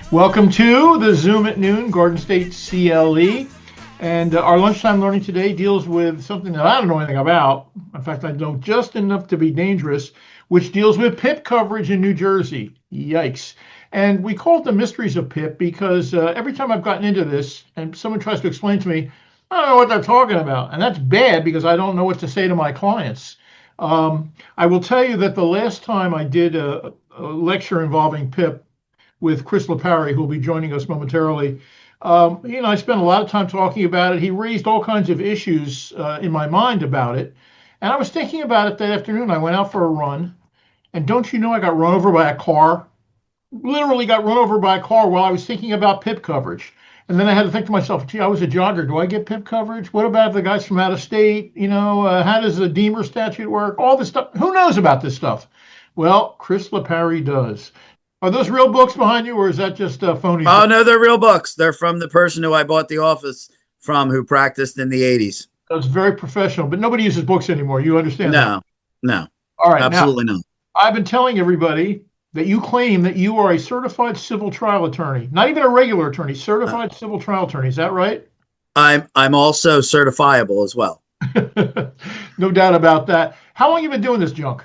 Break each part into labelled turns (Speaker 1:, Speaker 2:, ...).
Speaker 1: Welcome to the Zoom at Noon, Garden State CLE. And our lunchtime learning today deals with something that I don't know anything about. In fact, I know just enough to be dangerous, which deals with PIP coverage in New Jersey. Yikes. And we call it the mysteries of PIP because every time I've gotten into this and someone tries to explain to me, I don't know what they're talking about. And that's bad because I don't know what to say to my clients. I will tell you that the last time I did a lecture involving PIP with Chris Lipari, who will be joining us momentarily, I spent a lot of time talking about it. He raised all kinds of issues in my mind about it. And I was thinking about it that afternoon. I went out for a run. And don't you know, I got run over by a car? Literally got run over by a car while I was thinking about PIP coverage. And then I had to think to myself, gee, I was a jogger. Do I get PIP coverage? What about the guys from out of state? How does the Deemer statute work? All this stuff. Who knows about this stuff? Well, Chris Lipari does. Are those real books behind you, or is that just phony?
Speaker 2: Oh, no, they're real books. They're from the person who I bought the office from, who practiced in the 80s.
Speaker 1: That's very professional, but nobody uses books anymore. You understand that?
Speaker 2: No.
Speaker 1: All right.
Speaker 2: Absolutely
Speaker 1: now,
Speaker 2: not.
Speaker 1: I've been telling everybody that you claim that you are a certified civil trial attorney, not even a regular attorney, certified civil trial attorney. Is that right?
Speaker 2: I'm also certifiable as well.
Speaker 1: No doubt about that. How long have you been doing this junk?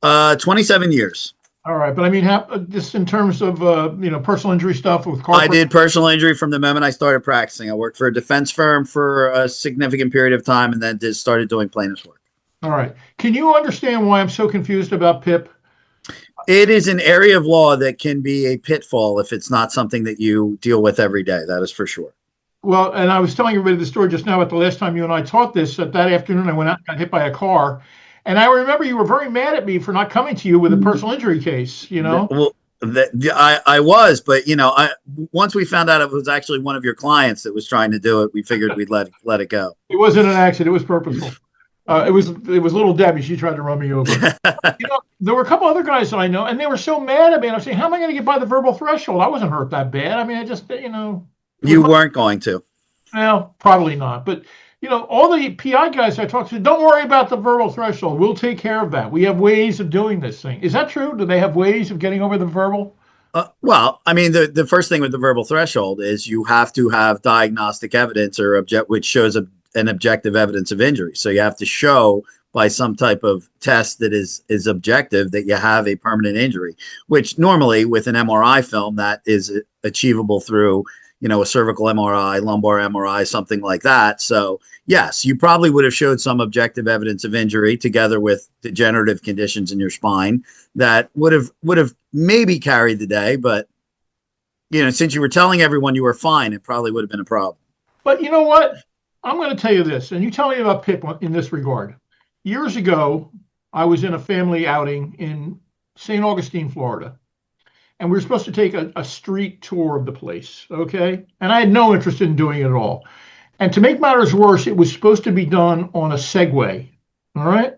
Speaker 2: 27 years.
Speaker 1: All right, but I mean, just in terms of personal injury stuff with car.
Speaker 2: I did personal injury from the moment I started practicing. I worked for a defense firm for a significant period of time, and then just started doing plaintiff's work.
Speaker 1: All right. Can you understand why I'm so confused about PIP?
Speaker 2: It is an area of law that can be a pitfall if it's not something that you deal with every day. That is for sure.
Speaker 1: Well, and I was telling everybody the story just now about the last time you and I taught this. That afternoon, I went out and got hit by a car. And I remember you were very mad at me for not coming to you with a personal injury case,
Speaker 2: Well, I was, but once we found out it was actually one of your clients that was trying to do it, we figured we'd let it go.
Speaker 1: It wasn't an accident; it was purposeful. It was little Debbie. She tried to run me over. There were a couple other guys that I know, and they were so mad at me. And I was saying, "How am I going to get by the verbal threshold? I wasn't hurt that bad. I mean, I just,
Speaker 2: You weren't going to.
Speaker 1: Well, probably not, but. All the PI guys I talk to, don't worry about the verbal threshold. We'll take care of that. We have ways of doing this thing. Is that true? Do they have ways of getting over the verbal?
Speaker 2: Well, I mean, the first thing with the verbal threshold is you have to have diagnostic evidence which shows an objective evidence of injury. So you have to show by some type of test that is objective that you have a permanent injury, which normally with an MRI film that is achievable through a cervical MRI, lumbar MRI, something like that. So yes, you probably would have showed some objective evidence of injury together with degenerative conditions in your spine that would have maybe carried the day. But, since you were telling everyone you were fine, it probably would have been a problem.
Speaker 1: But you know what? I'm going to tell you this, and you tell me about PIP in this regard. Years ago, I was in a family outing in St. Augustine, Florida. And we were supposed to take a street tour of the place, okay? And I had no interest in doing it at all. And to make matters worse, it was supposed to be done on a Segway, all right?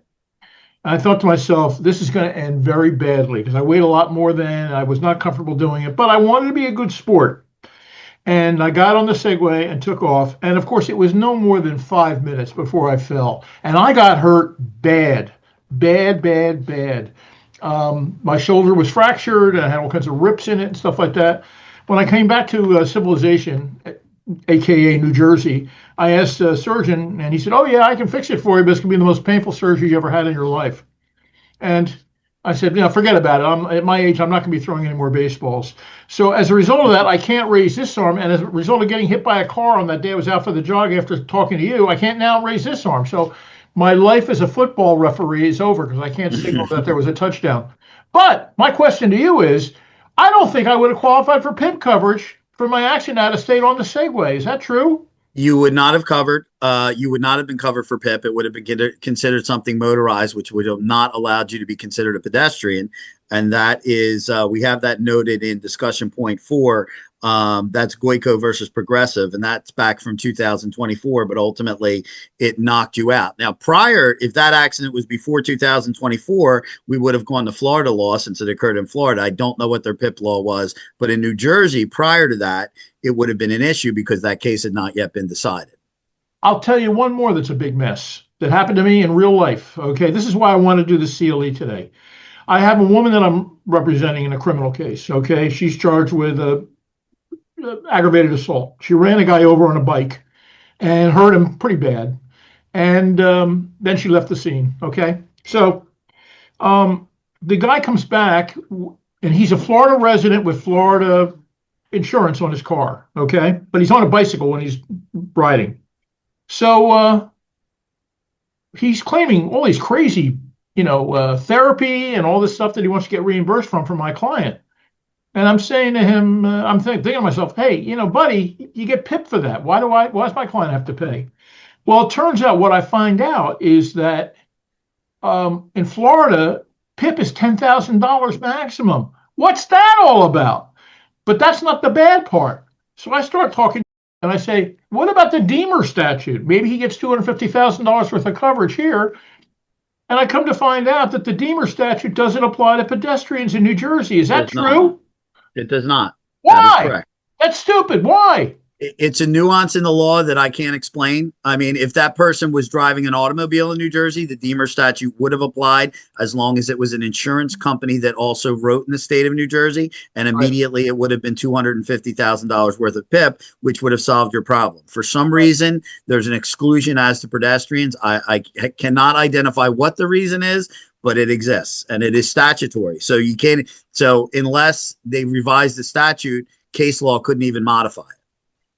Speaker 1: And I thought to myself, this is going to end very badly because I weighed a lot more than I was not comfortable doing it, but I wanted to be a good sport. And I got on the Segway and took off. And of course, it was no more than 5 minutes before I fell. And I got hurt bad. My shoulder was fractured and I had all kinds of rips in it and stuff like that. When I came back to civilization, aka New Jersey, I asked a surgeon and he said, "Oh yeah, I can fix it for you, but it's gonna be the most painful surgery you ever had in your life." And I said, forget about it. At my age, I'm not gonna be throwing any more baseballs. So as a result of that, I can't raise this arm. And as a result of getting hit by a car on that day I was out for the jog after talking to you, I can't now raise this arm. So my life as a football referee is over because I can't signal that there was a touchdown. But my question to you is, I don't think I would have qualified for PIP coverage for my accident out of state on the Segway. Is that true?
Speaker 2: You would not have covered. You would not have been covered for PIP. It would have been considered something motorized, which would have not allowed you to be considered a pedestrian. And that is, we have that noted in discussion point 4. That's Goico versus Progressive, and that's back from 2024, but ultimately it knocked you out. Now, if that accident was before 2024, we would have gone to Florida law since it occurred in Florida. I don't know what their PIP law was, but in New Jersey, prior to that, it would have been an issue because that case had not yet been decided.
Speaker 1: I'll tell you one more that's a big mess that happened to me in real life. Okay, this is why I want to do the CLE today. I have a woman that I'm representing in a criminal case. Okay, she's charged with aggravated assault. She ran a guy over on a bike and hurt him pretty bad. And then she left the scene. Okay. So the guy comes back, and he's a Florida resident with Florida insurance on his car. Okay. But he's on a bicycle when he's riding. So he's claiming all these crazy, therapy and all this stuff that he wants to get reimbursed from my client. And I'm saying to him, I'm thinking to myself, hey, buddy, you get PIP for that. Why does my client have to pay? Well, it turns out what I find out is that in Florida, PIP is $10,000 maximum. What's that all about? But that's not the bad part. So I start talking and I say, what about the Deemer statute? Maybe he gets $250,000 worth of coverage here. And I come to find out that the Deemer statute doesn't apply to pedestrians in New Jersey. Is that true?
Speaker 2: It does not.
Speaker 1: Why?
Speaker 2: That is correct.
Speaker 1: That's stupid. Why?
Speaker 2: It's a nuance in the law that I can't explain. I mean, if that person was driving an automobile in New Jersey, the Deemer statute would have applied as long as it was an insurance company that also wrote in the state of New Jersey, and immediately it would have been $250,000 worth of PIP, which would have solved your problem. For some reason, there's an exclusion as to pedestrians. I cannot identify what the reason is, but it exists and it is statutory. So you can't. So unless they revise the statute, case law couldn't even modify it.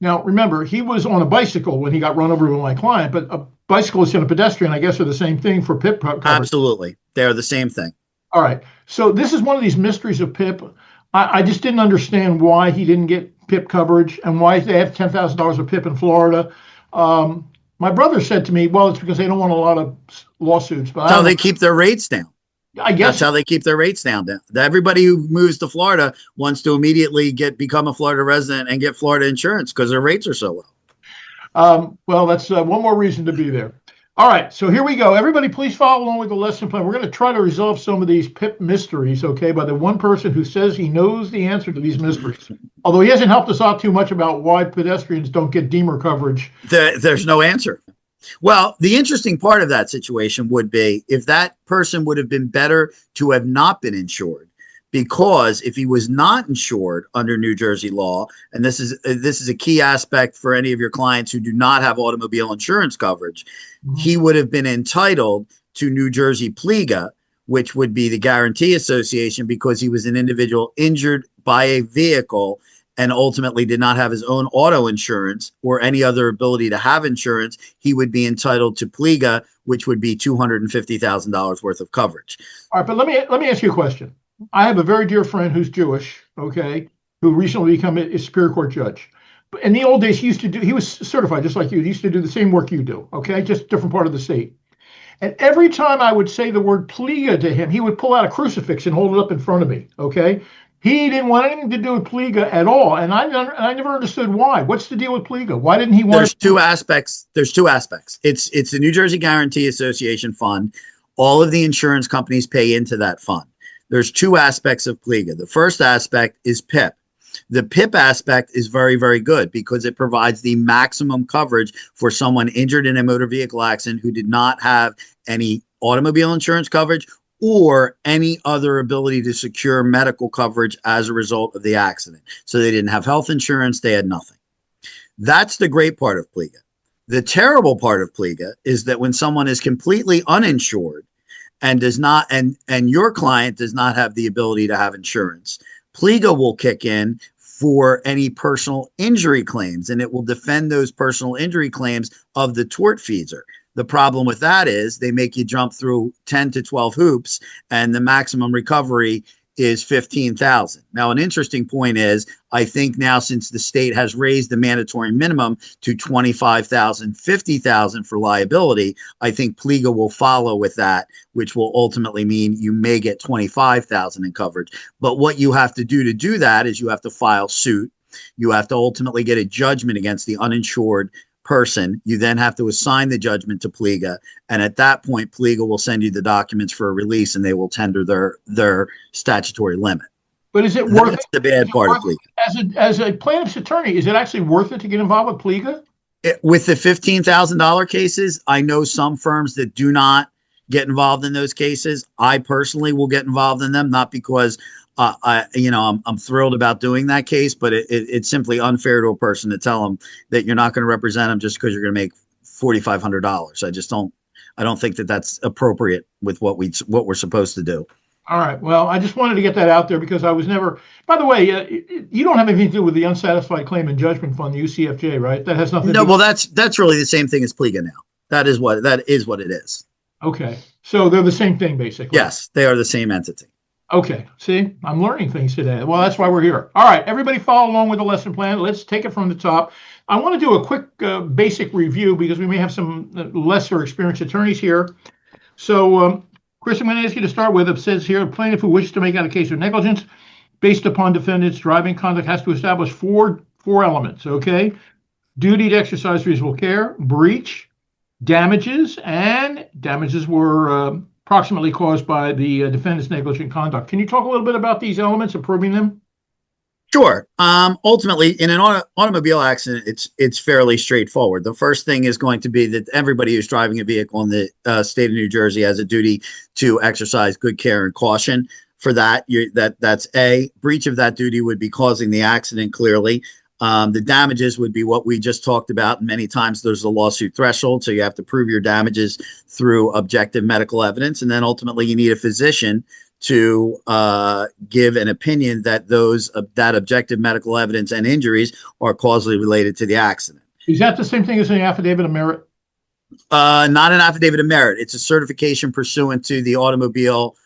Speaker 1: Now, remember, he was on a bicycle when he got run over with my client, but a bicyclist and a pedestrian, I guess, are the same thing for PIP coverage.
Speaker 2: Absolutely. They're the same thing.
Speaker 1: All right. So this is one of these mysteries of PIP. I just didn't understand why he didn't get PIP coverage and why they have $10,000 of PIP in Florida. My brother said to me, well, it's because they don't want a lot of lawsuits. But
Speaker 2: That's how they keep their rates down.
Speaker 1: I guess
Speaker 2: that's how they keep their rates down. Everybody who moves to Florida wants to immediately become a Florida resident and get Florida insurance because their rates are so
Speaker 1: low. Well, that's one more reason to be there. All right, so here we go. Everybody, please follow along with the lesson plan. We're going to try to resolve some of these PIP mysteries, okay, by the one person who says he knows the answer to these mysteries. Although he hasn't helped us out too much about why pedestrians don't get Deemer coverage.
Speaker 2: There's no answer. Well, the interesting part of that situation would be if that person would have been better to have not been insured, because if he was not insured under New Jersey law, and this is a key aspect for any of your clients who do not have automobile insurance coverage, he would have been entitled to New Jersey PLEGA, which would be the Guarantee Association, because he was an individual injured by a vehicle and ultimately did not have his own auto insurance or any other ability to have insurance. He would be entitled to PLEGA, which would be $250,000 worth of coverage.
Speaker 1: All right, but let me ask you a question. I have a very dear friend who's Jewish, okay, who recently became a Superior Court judge. But in the old days, he was certified just like you. He used to do the same work you do, okay, just different part of the state. And every time I would say the word PLEGA to him, he would pull out a crucifix and hold it up in front of me, okay? He didn't want anything to do with PLEGA at all, and I never understood why. What's the deal with PLEGA? Why didn't he want?
Speaker 2: There's two aspects. It's the New Jersey Guarantee Association fund. All of the insurance companies pay into that fund. There's two aspects of PLEGA. The first aspect is PIP. The PIP aspect is very, very good because it provides the maximum coverage for someone injured in a motor vehicle accident who did not have any automobile insurance coverage or any other ability to secure medical coverage as a result of the accident. So they didn't have health insurance, they had nothing. That's the great part of PLEGA. The terrible part of PLEGA is that when someone is completely uninsured and does not, and your client does not have the ability to have insurance, PLEGA will kick in for any personal injury claims, and it will defend those personal injury claims of the tortfeasor. The problem with that is they make you jump through 10 to 12 hoops, and the maximum recovery is $15,000. Now, an interesting point is, I think now since the state has raised the mandatory minimum to $25,000, $50,000 for liability, I think PLEGA will follow with that, which will ultimately mean you may get $25,000 in coverage. But what you have to do that is you have to file suit. You have to ultimately get a judgment against the uninsured person. You then have to assign the judgment to PLEGA, and at that point PLEGA will send you the documents for a release, and they will tender their statutory limit.
Speaker 1: But is it worth
Speaker 2: That's the bad part of PLEGA.
Speaker 1: As a plaintiff's attorney, is it actually worth it to get involved with PLEGA?
Speaker 2: With the $15,000 cases, I know some firms that do not get involved in those cases. I personally will get involved in them, not because I'm thrilled about doing that case, but it's simply unfair to a person to tell them that you're not going to represent them just because you're going to make $4,500. I don't think that that's appropriate with what we're supposed to do.
Speaker 1: All right. Well, I just wanted to get that out there because I was never. By the way, you don't have anything to do with the unsatisfied claim and judgment fund, the UCFJ, right? That has nothing to
Speaker 2: No,
Speaker 1: do.
Speaker 2: well, that's really the same thing as PLIGA now. That is what it is.
Speaker 1: Okay. So they're the same thing, basically.
Speaker 2: Yes, they are the same entity.
Speaker 1: Okay. See, I'm learning things today. Well, that's why we're here. All right. Everybody follow along with the lesson plan. Let's take it from the top. I want to do a quick basic review because we may have some lesser experienced attorneys here. So, Chris, I'm going to ask you to start with, it says here, a plaintiff who wishes to make out a case of negligence based upon defendant's driving conduct has to establish four elements, okay? Duty to exercise reasonable care, breach, damages, and damages were approximately caused by the defendant's negligent conduct. Can you talk a little bit about these elements and proving them?
Speaker 2: Sure. Ultimately, in an automobile accident, it's fairly straightforward. The first thing is going to be that everybody who's driving a vehicle in the state of New Jersey has a duty to exercise good care and caution. For that, that's a breach of that duty would be causing the accident clearly. The damages would be what we just talked about. Many times there's a lawsuit threshold, so you have to prove your damages through objective medical evidence, and then ultimately you need a physician to give an opinion that that objective medical evidence and injuries are causally related to the accident.
Speaker 1: Is that the same thing as an affidavit of merit?
Speaker 2: Not an affidavit of merit. It's a certification pursuant to the Automobile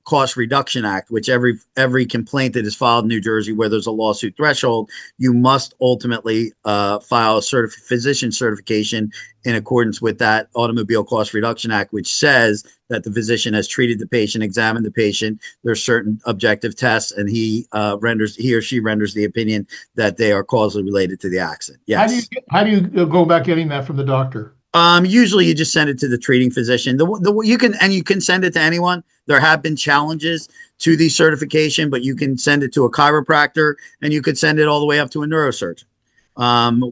Speaker 2: Cost Reduction Act, which every complaint that is filed in New Jersey where there's a lawsuit threshold, you must ultimately file a physician certification in accordance with that Automobile Cost Reduction Act, which says that the physician has treated the patient, examined the patient. There's certain objective tests, and he or she renders the opinion that they are causally related to the accident. Yes.
Speaker 1: How do you go about getting that from the doctor?
Speaker 2: Usually you just send it to the treating physician. You can send it to anyone. There have been challenges to the certification, but you can send it to a chiropractor and you could send it all the way up to a neurosurgeon.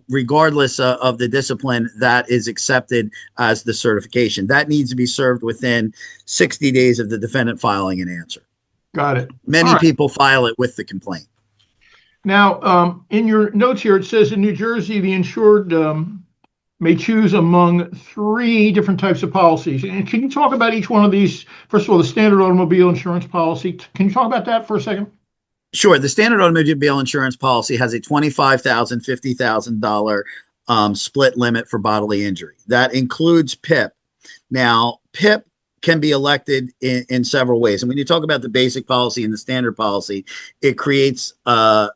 Speaker 2: Regardless of the discipline, that is accepted as the certification. That needs to be served within 60 days of the defendant filing an answer.
Speaker 1: Got it.
Speaker 2: Many people file it with the complaint.
Speaker 1: Now, in your notes here, it says in New Jersey, the insured may choose among 3 different types of policies. And can you talk about each one of these? First of all, the standard automobile insurance policy. Can you talk about that for a second?
Speaker 2: Sure. The standard automobile insurance policy has a $25,000, $50,000 split limit for bodily injury. That includes PIP. Now, PIP can be elected in several ways. And when you talk about the basic policy and the standard policy, it creates the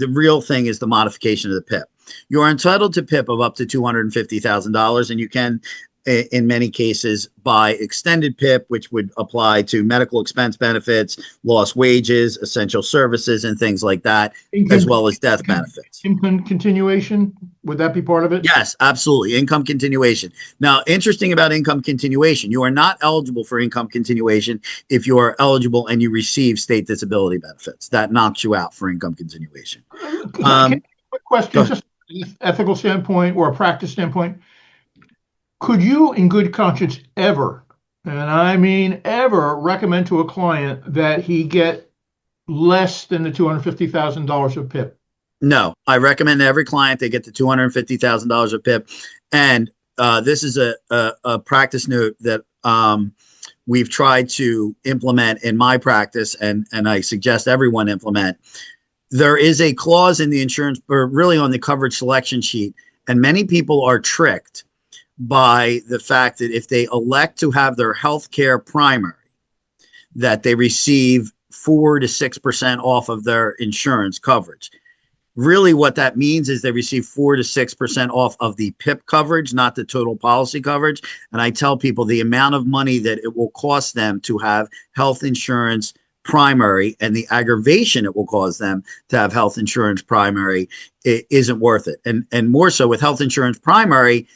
Speaker 2: real thing is the modification of the PIP. You are entitled to PIP of up to $250,000, and you can, in many cases, buy extended PIP, which would apply to medical expense benefits, lost wages, essential services, and things like that, as well as death benefits.
Speaker 1: Income continuation, would that be part of it?
Speaker 2: Yes, absolutely. Income continuation. Now, interesting about income continuation, you are not eligible for income continuation if you are eligible and you receive state disability benefits. That knocks you out for income continuation.
Speaker 1: Quick question, just from an ethical standpoint or a practice standpoint. Could you, in good conscience, ever, and I mean ever, recommend to a client that he get less than the $250,000 of PIP?
Speaker 2: No, I recommend every client they get the $250,000 of PIP. And this is a practice note that we've tried to implement in my practice, and I suggest everyone implement. There is a clause in the insurance, or really on the coverage selection sheet, and many people are tricked by the fact that if they elect to have their health care primary, that they receive 4 to 6% off of their insurance coverage. Really what that means is they receive 4 to 6% off of the PIP coverage, not the total policy coverage. And I tell people the amount of money that it will cost them to have health insurance primary and the aggravation it will cause them to have health insurance primary, it isn't worth it. And more so with health insurance primary,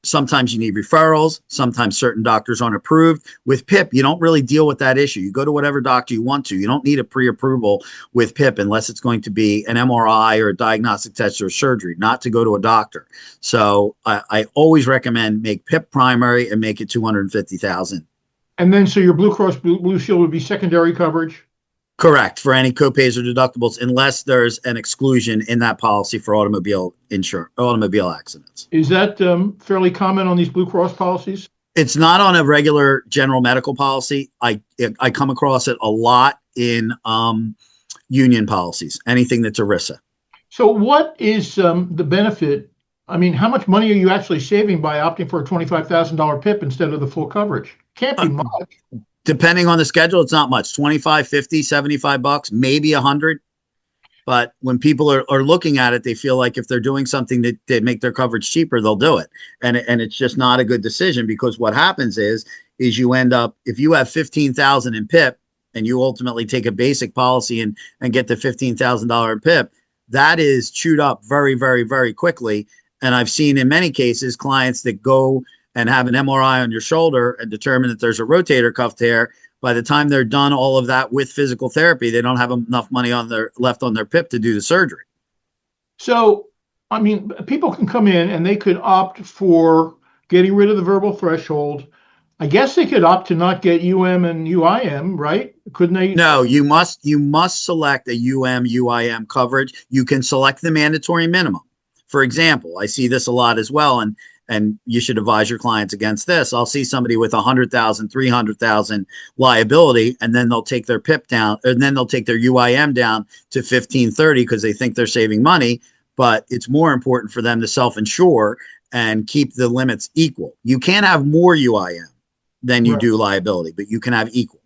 Speaker 2: sometimes you need referrals. Sometimes certain doctors aren't approved. With PIP, you don't really deal with that issue. You go to whatever doctor you want to. You don't need a pre-approval with PIP unless it's going to be an MRI or a diagnostic test or surgery, not to go to a doctor. So I always recommend make PIP primary and make it $250,000.
Speaker 1: And then, so your Blue Cross Blue Shield would be secondary coverage?
Speaker 2: Correct, for any copays or deductibles, unless there's an exclusion in that policy for automobile accidents.
Speaker 1: Is that fairly common on these Blue Cross policies?
Speaker 2: It's not on a regular general medical policy. I come across it a lot in union policies, anything that's ERISA.
Speaker 1: So what is the benefit? I mean, how much money are you actually saving by opting for a $25,000 PIP instead of the full coverage? Can't be much.
Speaker 2: Depending on the schedule, it's not much. 25, 50, 75 bucks, maybe 100. But when people are looking at it, they feel like if they're doing something that make their coverage cheaper, they'll do it. And it's just not a good decision, because what happens is you end up, if you have 15,000 in PIP and you ultimately take a basic policy and get the $15,000 in PIP, that is chewed up very, very, very quickly. And I've seen in many cases clients that go and have an MRI on your shoulder and determine that there's a rotator cuff tear. By the time they're done all of that with physical therapy, they don't have enough money left on their PIP to do the surgery.
Speaker 1: So, I mean, people can come in and they could opt for getting rid of the verbal threshold. I guess they could opt to not get UM and UIM, right? Couldn't they?
Speaker 2: No, you must select a UIM coverage. You can select the mandatory minimum. For example, I see this a lot as well, and you should advise your clients against this. I'll see somebody with 100,000, 300,000 liability, and then they'll take their PIP down, and then they'll take their UIM down to 1530 because they think they're saving money. But it's more important for them to self-insure and keep the limits equal. You can't have more UIM than you do liability, but you can have equal.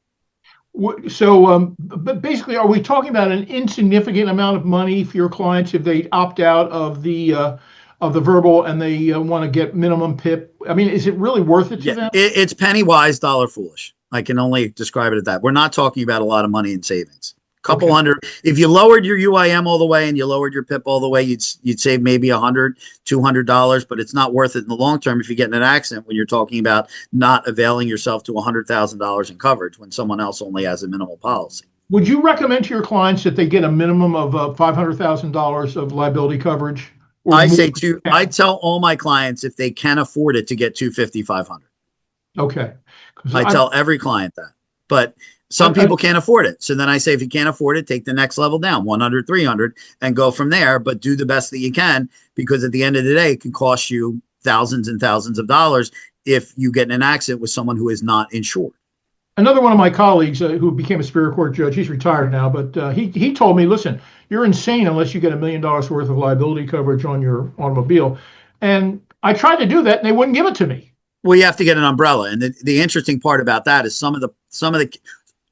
Speaker 1: So, but basically, are we talking about an insignificant amount of money for your clients if they opt out of the verbal and they want to get minimum PIP? I mean, is it really worth it to them?
Speaker 2: It's penny wise, dollar foolish. I can only describe it as that. We're not talking about a lot of money in savings. Couple hundred. If you lowered your UIM all the way and you lowered your PIP all the way, you'd save maybe $100, $200, but it's not worth it in the long term if you get in an accident when you're talking about not availing yourself to $100,000 in coverage when someone else only has a minimal policy.
Speaker 1: Would you recommend to your clients that they get a minimum of $500,000 of liability coverage?
Speaker 2: I tell all my clients, if they can afford it, to get $250, $500.
Speaker 1: Okay.
Speaker 2: I tell every client that, but some people can't afford it. So then I say, if you can't afford it, take the next level down, 100, 300, and go from there, but do the best that you can, because at the end of the day, it can cost you thousands and thousands of dollars if you get in an accident with someone who is not insured.
Speaker 1: Another one of my colleagues who became a Superior Court judge, he's retired now, but he told me, listen, you're insane unless you get $1 million worth of liability coverage on your automobile. And I tried to do that and they wouldn't give it to me.
Speaker 2: Well, you have to get an umbrella. And the interesting part about that is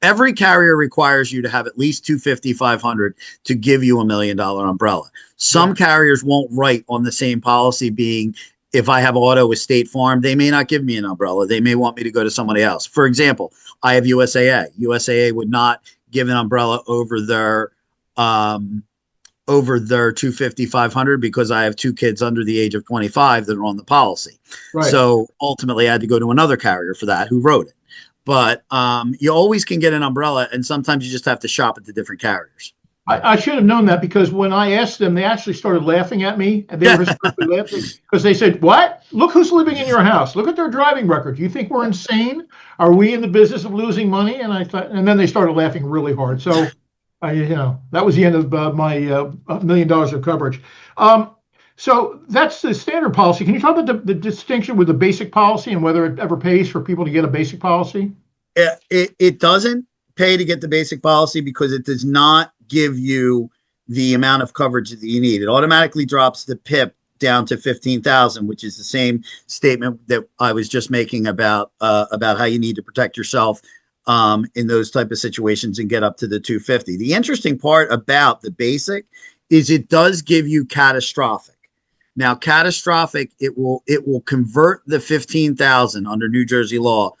Speaker 2: every carrier requires you to have at least $250, $500 to give you $1 million umbrella. Some carriers won't write on the same policy, being, if I have auto with State Farm, they may not give me an umbrella. They may want me to go to somebody else. For example, I have USAA. USAA would not give an umbrella over their $250, $500 because I have two kids under the age of 25 that are on the policy. Right. So ultimately I had to go to another carrier for that who wrote it. But you always can get an umbrella, and sometimes you just have to shop at the different carriers.
Speaker 1: I should have known that, because when I asked them, they actually started laughing at me, and they were hysterically laughing because they said, "What? Look who's living in your house. Look at their driving record. You think we're insane? Are we in the business of losing money?" And I thought, and then they started laughing really hard. So, that was the end of my $1 million of coverage. So that's the standard policy. Can you talk about the distinction with the basic policy and whether it ever pays for people to get a basic policy?
Speaker 2: It doesn't pay to get the basic policy because it does not give you the amount of coverage that you need. It automatically drops the PIP down to 15,000, which is the same statement that I was just making about how you need to protect yourself in those type of situations and get up to the 250. The interesting part about the basic is it does give you catastrophic. Now, catastrophic, it will convert the 15,000 under New Jersey law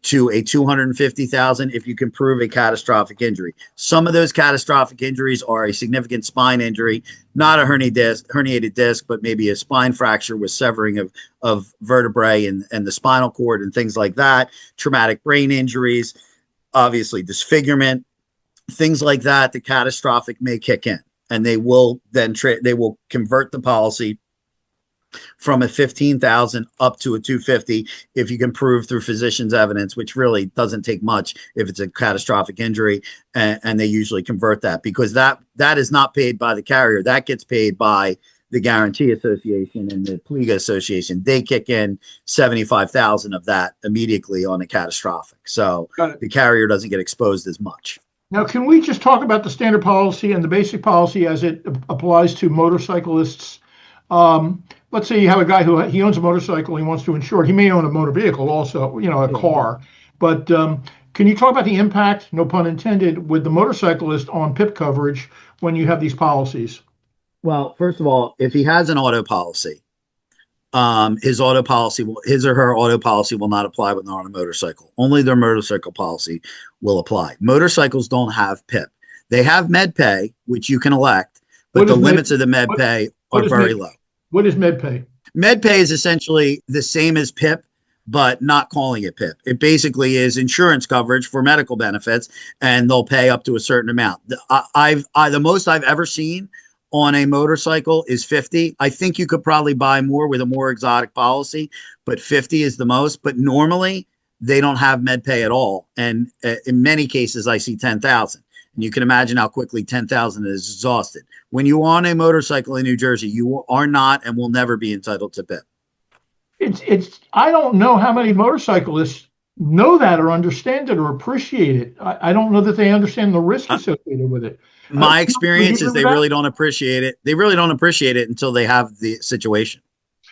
Speaker 2: to a 250,000 if you can prove a catastrophic injury. Some of those catastrophic injuries are a significant spine injury, not a herniated disc, but maybe a spine fracture with severing of vertebrae and the spinal cord and things like that. Traumatic brain injuries, obviously disfigurement, things like that. The catastrophic may kick in, and they will then they will convert the policy from a 15,000 up to a 250 if you can prove through physician's evidence, which really doesn't take much if it's a catastrophic injury, and they usually convert that because that is not paid by the carrier. That gets paid by the Guarantee Association and the PLEGA Association. They kick in 75,000 of that immediately on a catastrophic. So the carrier doesn't get exposed as much.
Speaker 1: Now, can we just talk about the standard policy and the basic policy as it applies to motorcyclists? Let's say you have a guy who he owns a motorcycle, he wants to insure it. He may own a motor vehicle also, a car. But can you talk about the impact, no pun intended, with the motorcyclist on PIP coverage when you have these policies?
Speaker 2: Well, first of all, if he has an auto policy, his or her auto policy will not apply when they're on a motorcycle. Only their motorcycle policy will apply. Motorcycles don't have PIP. They have MedPay, which you can elect, but the limits of the MedPay are very low.
Speaker 1: What is MedPay?
Speaker 2: MedPay is essentially the same as PIP, but not calling it PIP. It basically is insurance coverage for medical benefits, and they'll pay up to a certain amount. The most I've ever seen on a motorcycle is 50. I think you could probably buy more with a more exotic policy, but 50 is the most. But normally they don't have MedPay at all. And in many cases, I see 10,000. And you can imagine how quickly 10,000 is exhausted. When you're on a motorcycle in New Jersey, you are not and will never be entitled to PIP.
Speaker 1: I don't know how many motorcyclists know that or understand it or appreciate it. I don't know that they understand the risk associated with it.
Speaker 2: My experience is they really don't appreciate it. They really don't appreciate it until they have the situation,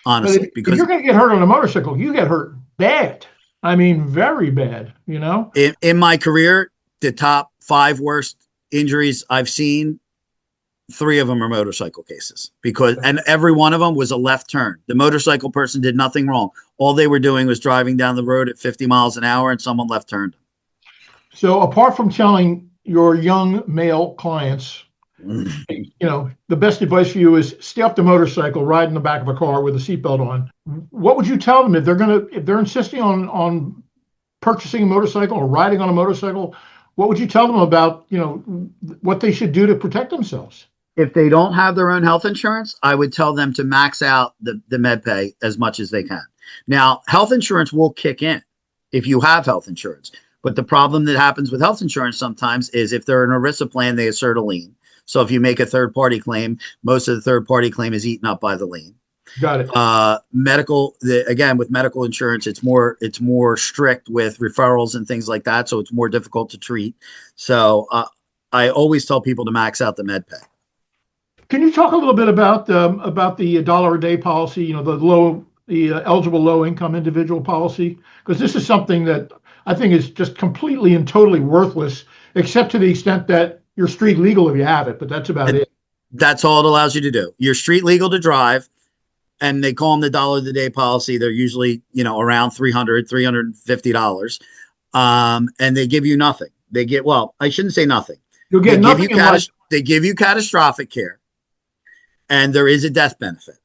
Speaker 2: honestly.
Speaker 1: Because if you're going to get hurt on a motorcycle, you get hurt bad. I mean, very bad, In my career, the top 5 worst injuries I've seen, 3 of them are motorcycle cases and every one of them was a left turn. The motorcycle person did nothing wrong. All they were doing was driving down the road at 50 miles an hour and someone left turned them. So apart from telling your young male clients, the best advice for you is stay off the motorcycle, ride in the back of a car with a seatbelt on. What would you tell them if they're insisting on purchasing a motorcycle or riding on a motorcycle? What would you tell them about, what they should do to protect themselves?
Speaker 2: If they don't have their own health insurance, I would tell them to max out the MedPay as much as they can. Now, health insurance will kick in if you have health insurance. But the problem that happens with health insurance sometimes is if they're an ERISA plan, they assert a lien. So if you make a third-party claim, most of the third-party claim is eaten up by the lien.
Speaker 1: Got it.
Speaker 2: Again, with medical insurance, it's more strict with referrals and things like that. So it's more difficult to treat. So I always tell people to max out the MedPay.
Speaker 1: Can you talk a little bit about the $1 a day policy? The eligible low income individual policy, because this is something that I think is just completely and totally worthless, except to the extent that you're street legal if you have it. But that's about it.
Speaker 2: That's all it allows you to do. You're street legal to drive. And they call them the $1 a day policy. They're usually, around $300, $350. And they give you nothing. I shouldn't say nothing.
Speaker 1: You'll get nothing.
Speaker 2: They give you catastrophic care. And there is a death benefit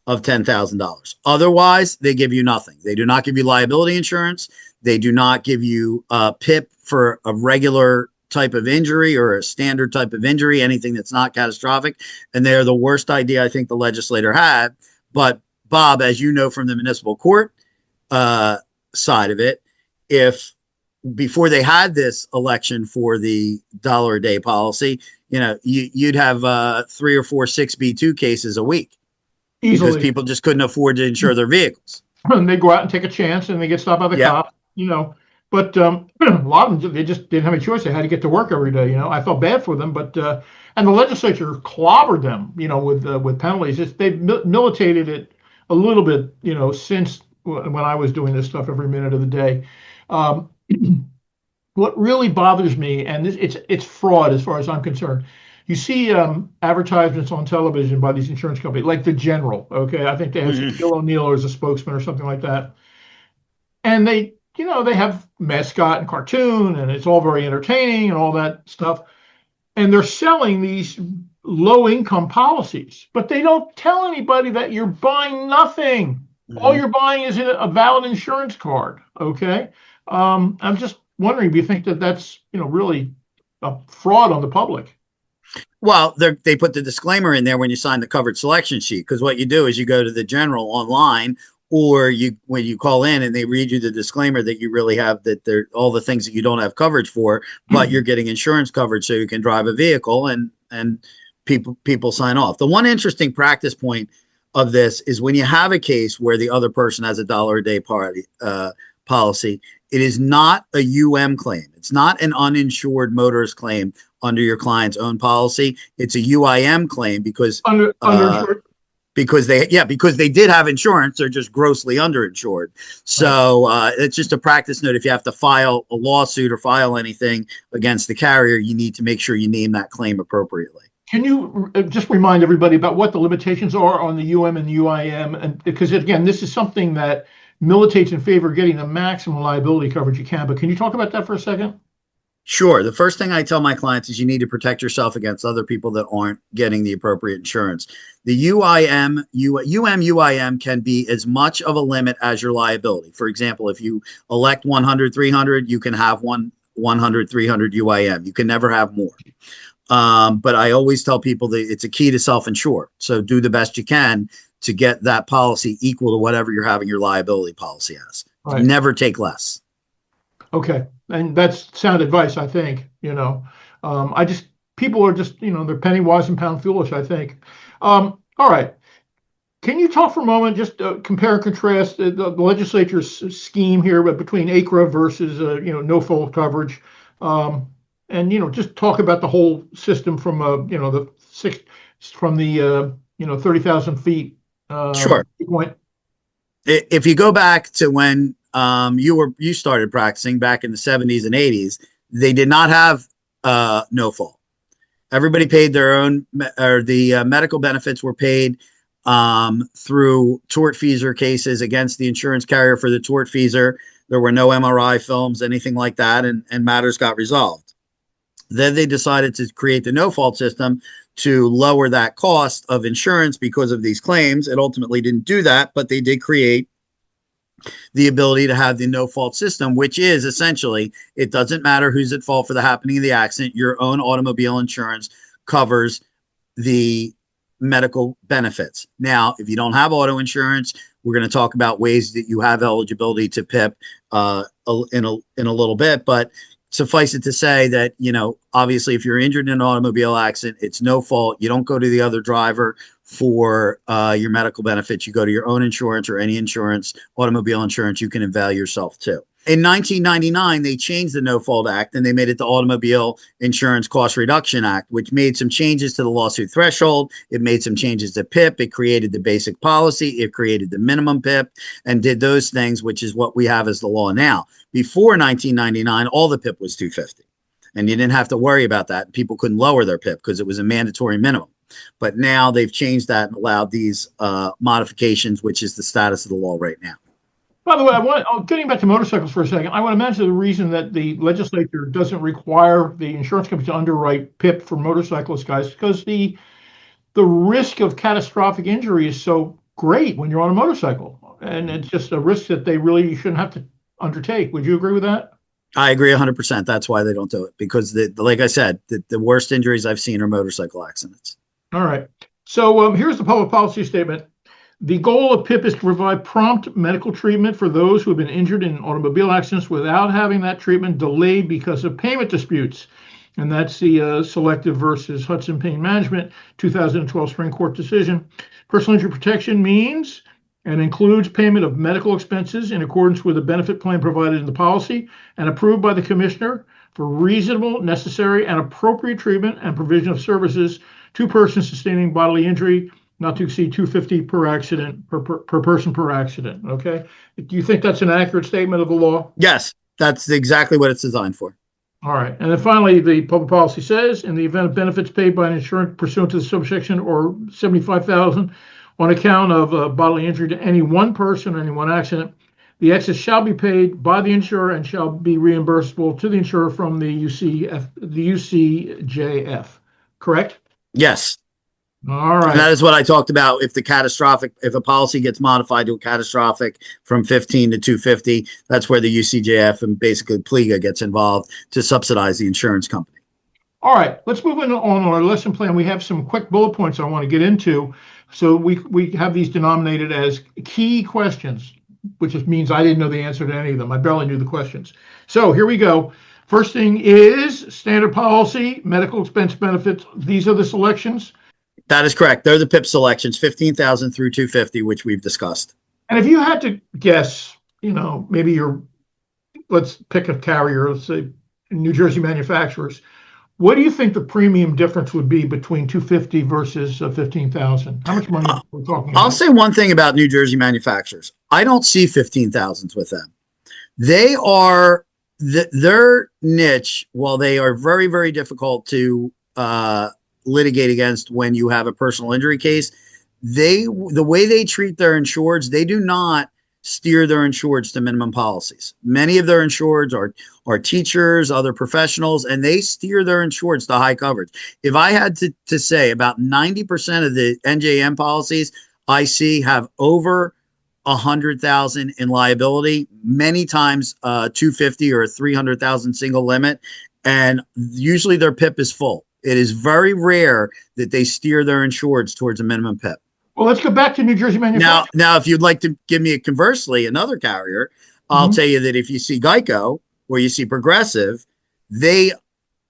Speaker 2: of $10,000. Otherwise, they give you nothing. They do not give you liability insurance. They do not give you PIP for a regular type of injury or a standard type of injury, anything that's not catastrophic. And they're the worst idea I think the legislator had. But Bob, as you know from the municipal court side of it, if before they had this election for the $1 a day policy, you'd have 3 or 4 6B2 cases a week. Easily. Because people just couldn't afford to insure their vehicles.
Speaker 1: And they go out and take a chance and they get stopped by the cop, But a lot of them, they just didn't have a choice. They had to get to work every day. I felt bad for them, but and the legislature clobbered them, with penalties. They've militated it a little bit, since when I was doing this stuff every minute of the day. What really bothers me, and it's fraud as far as I'm concerned. You see advertisements on television by these insurance companies, like the General. Okay, I think they have Shaquille O'Neal as a spokesman or something like that, and they have mascot and cartoon, and it's all very entertaining and all that stuff. And they're selling these low-income policies, but they don't tell anybody that you're buying nothing. Mm-hmm. All you're buying is a valid insurance card. Okay, I'm just wondering, do you think that that's really a fraud on the public?
Speaker 2: Well, they put the disclaimer in there when you sign the covered selection sheet, because what you do is you go to the general online, or when you call in and they read you the disclaimer that you really have that there all the things that you don't have coverage for, but you're getting insurance coverage so you can drive a vehicle, and people sign off. The one interesting practice point of this is when you have a case where the other person has $1 a day policy, it is not a UM claim. It's not an uninsured motorist claim under your client's own policy. It's a UIM claim because
Speaker 1: Underinsured.
Speaker 2: because they did have insurance. They're just grossly underinsured. So it's just a practice note. If you have to file a lawsuit or file anything against the carrier, you need to make sure you name that claim appropriately.
Speaker 1: Can you just remind everybody about what the limitations are on the UM and UIM? And because again, this is something that militates in favor of getting the maximum liability coverage you can. But can you talk about that for a second?
Speaker 2: Sure. The first thing I tell my clients is you need to protect yourself against other people that aren't getting the appropriate insurance. The UIM can be as much of a limit as your liability. For example, if you elect 100, 300, you can have 100, 300 UIM. You can never have more. But I always tell people that it's a key to self-insure. So do the best you can to get that policy equal to whatever you're having your liability policy as. Right. Never take less.
Speaker 1: Okay. And that's sound advice, I think. People are just, they're penny wise and pound foolish, I think. All right. Can you talk for a moment, just compare and contrast the legislature's scheme here between ACRA versus, no fault coverage? And just talk about the whole system from the 30,000 feet.
Speaker 2: Sure.
Speaker 1: Point.
Speaker 2: If you go back to when you started practicing back in the 70s and 80s, they did not have no fault. Everybody paid their own, or the medical benefits were paid through tortfeasor cases against the insurance carrier for the tortfeasor. There were no MRI films, anything like that, and matters got resolved. Then they decided to create the no-fault system to lower that cost of insurance because of these claims. It ultimately didn't do that, but they did create the ability to have the no-fault system, which is essentially, it doesn't matter who's at fault for the happening of the accident. Your own automobile insurance covers the medical benefits. Now, if you don't have auto insurance, we're going to talk about ways that you have eligibility to PIP in a little bit, but suffice it to say that, obviously if you're injured in an automobile accident, it's no fault. You don't go to the other driver for your medical benefits. You go to your own insurance or any insurance, automobile insurance, you can avail yourself to. In 1999, they changed the No Fault Act and they made it the Automobile Insurance Cost Reduction Act, which made some changes to the lawsuit threshold. It made some changes to PIP. It created the basic policy. It created the minimum PIP and did those things, which is what we have as the law now. Before 1999, all the PIP was 250 and you didn't have to worry about that. People couldn't lower their PIP because it was a mandatory minimum. But now they've changed that and allowed these modifications, which is the status of the law right now.
Speaker 1: By the way, getting back to motorcycles for a second, I want to imagine the reason that the legislature doesn't require the insurance company to underwrite PIP for motorcyclists, guys, because the risk of catastrophic injury is so great when you're on a motorcycle. And it's just a risk that they really shouldn't have to undertake. Would you agree with that?
Speaker 2: I agree 100%. That's why they don't do it, because like I said, the worst injuries I've seen are motorcycle accidents.
Speaker 1: All right. So here's the public policy statement. The goal of PIP is to provide prompt medical treatment for those who have been injured in automobile accidents without having that treatment delayed because of payment disputes. And that's the Selective versus Hudson Pain Management 2012 Supreme Court decision. Personal injury protection means and includes payment of medical expenses in accordance with the benefit plan provided in the policy and approved by the commissioner for reasonable, necessary, and appropriate treatment and provision of services to persons sustaining bodily injury not to exceed $250 per accident, per person per accident. Okay. Do you think that's an accurate statement of the law?
Speaker 2: Yes, that's exactly what it's designed for.
Speaker 1: All right. And then finally, the public policy says, in the event of benefits paid by an insurance pursuant to the subsection or $75,000 on account of bodily injury to any one person or any one accident, the excess shall be paid by the insurer and shall be reimbursable to the insurer from the UCJF. Correct?
Speaker 2: Yes.
Speaker 1: All right.
Speaker 2: And that is what I talked about. If a policy gets modified to a catastrophic from 15 to 250, that's where the UCJF and basically PLEGA gets involved to subsidize the insurance company.
Speaker 1: All right, let's move on our lesson plan. We have some quick bullet points I want to get into. So we have these denominated as key questions, which just means I didn't know the answer to any of them. I barely knew the questions. So here we go. First thing is standard policy, medical expense benefits. These are the selections.
Speaker 2: That is correct. They're the PIP selections, 15,000 through 250, which we've discussed.
Speaker 1: And if you had to guess, maybe let's pick a carrier, let's say New Jersey manufacturers. What do you think the premium difference would be between 250 versus 15,000? How much money are we talking about?
Speaker 2: I'll say one thing about New Jersey manufacturers. I don't see 15,000s with them. They are their niche, while they are very, very difficult to litigate against when you have a personal injury case, the way they treat their insureds, they do not steer their insureds to minimum policies. Many of their insureds are teachers, other professionals, and they steer their insureds to high coverage. If I had to say, about 90% of the NJM policies I see have over 100,000 in liability, many times 250 or 300,000 single limit, and usually their PIP is full. It is very rare that they steer their insureds towards a minimum PIP.
Speaker 1: Well, let's go back to New Jersey manufacturers.
Speaker 2: Now, if you'd like to give me conversely another carrier, I'll tell you that if you see Geico or you see Progressive, they,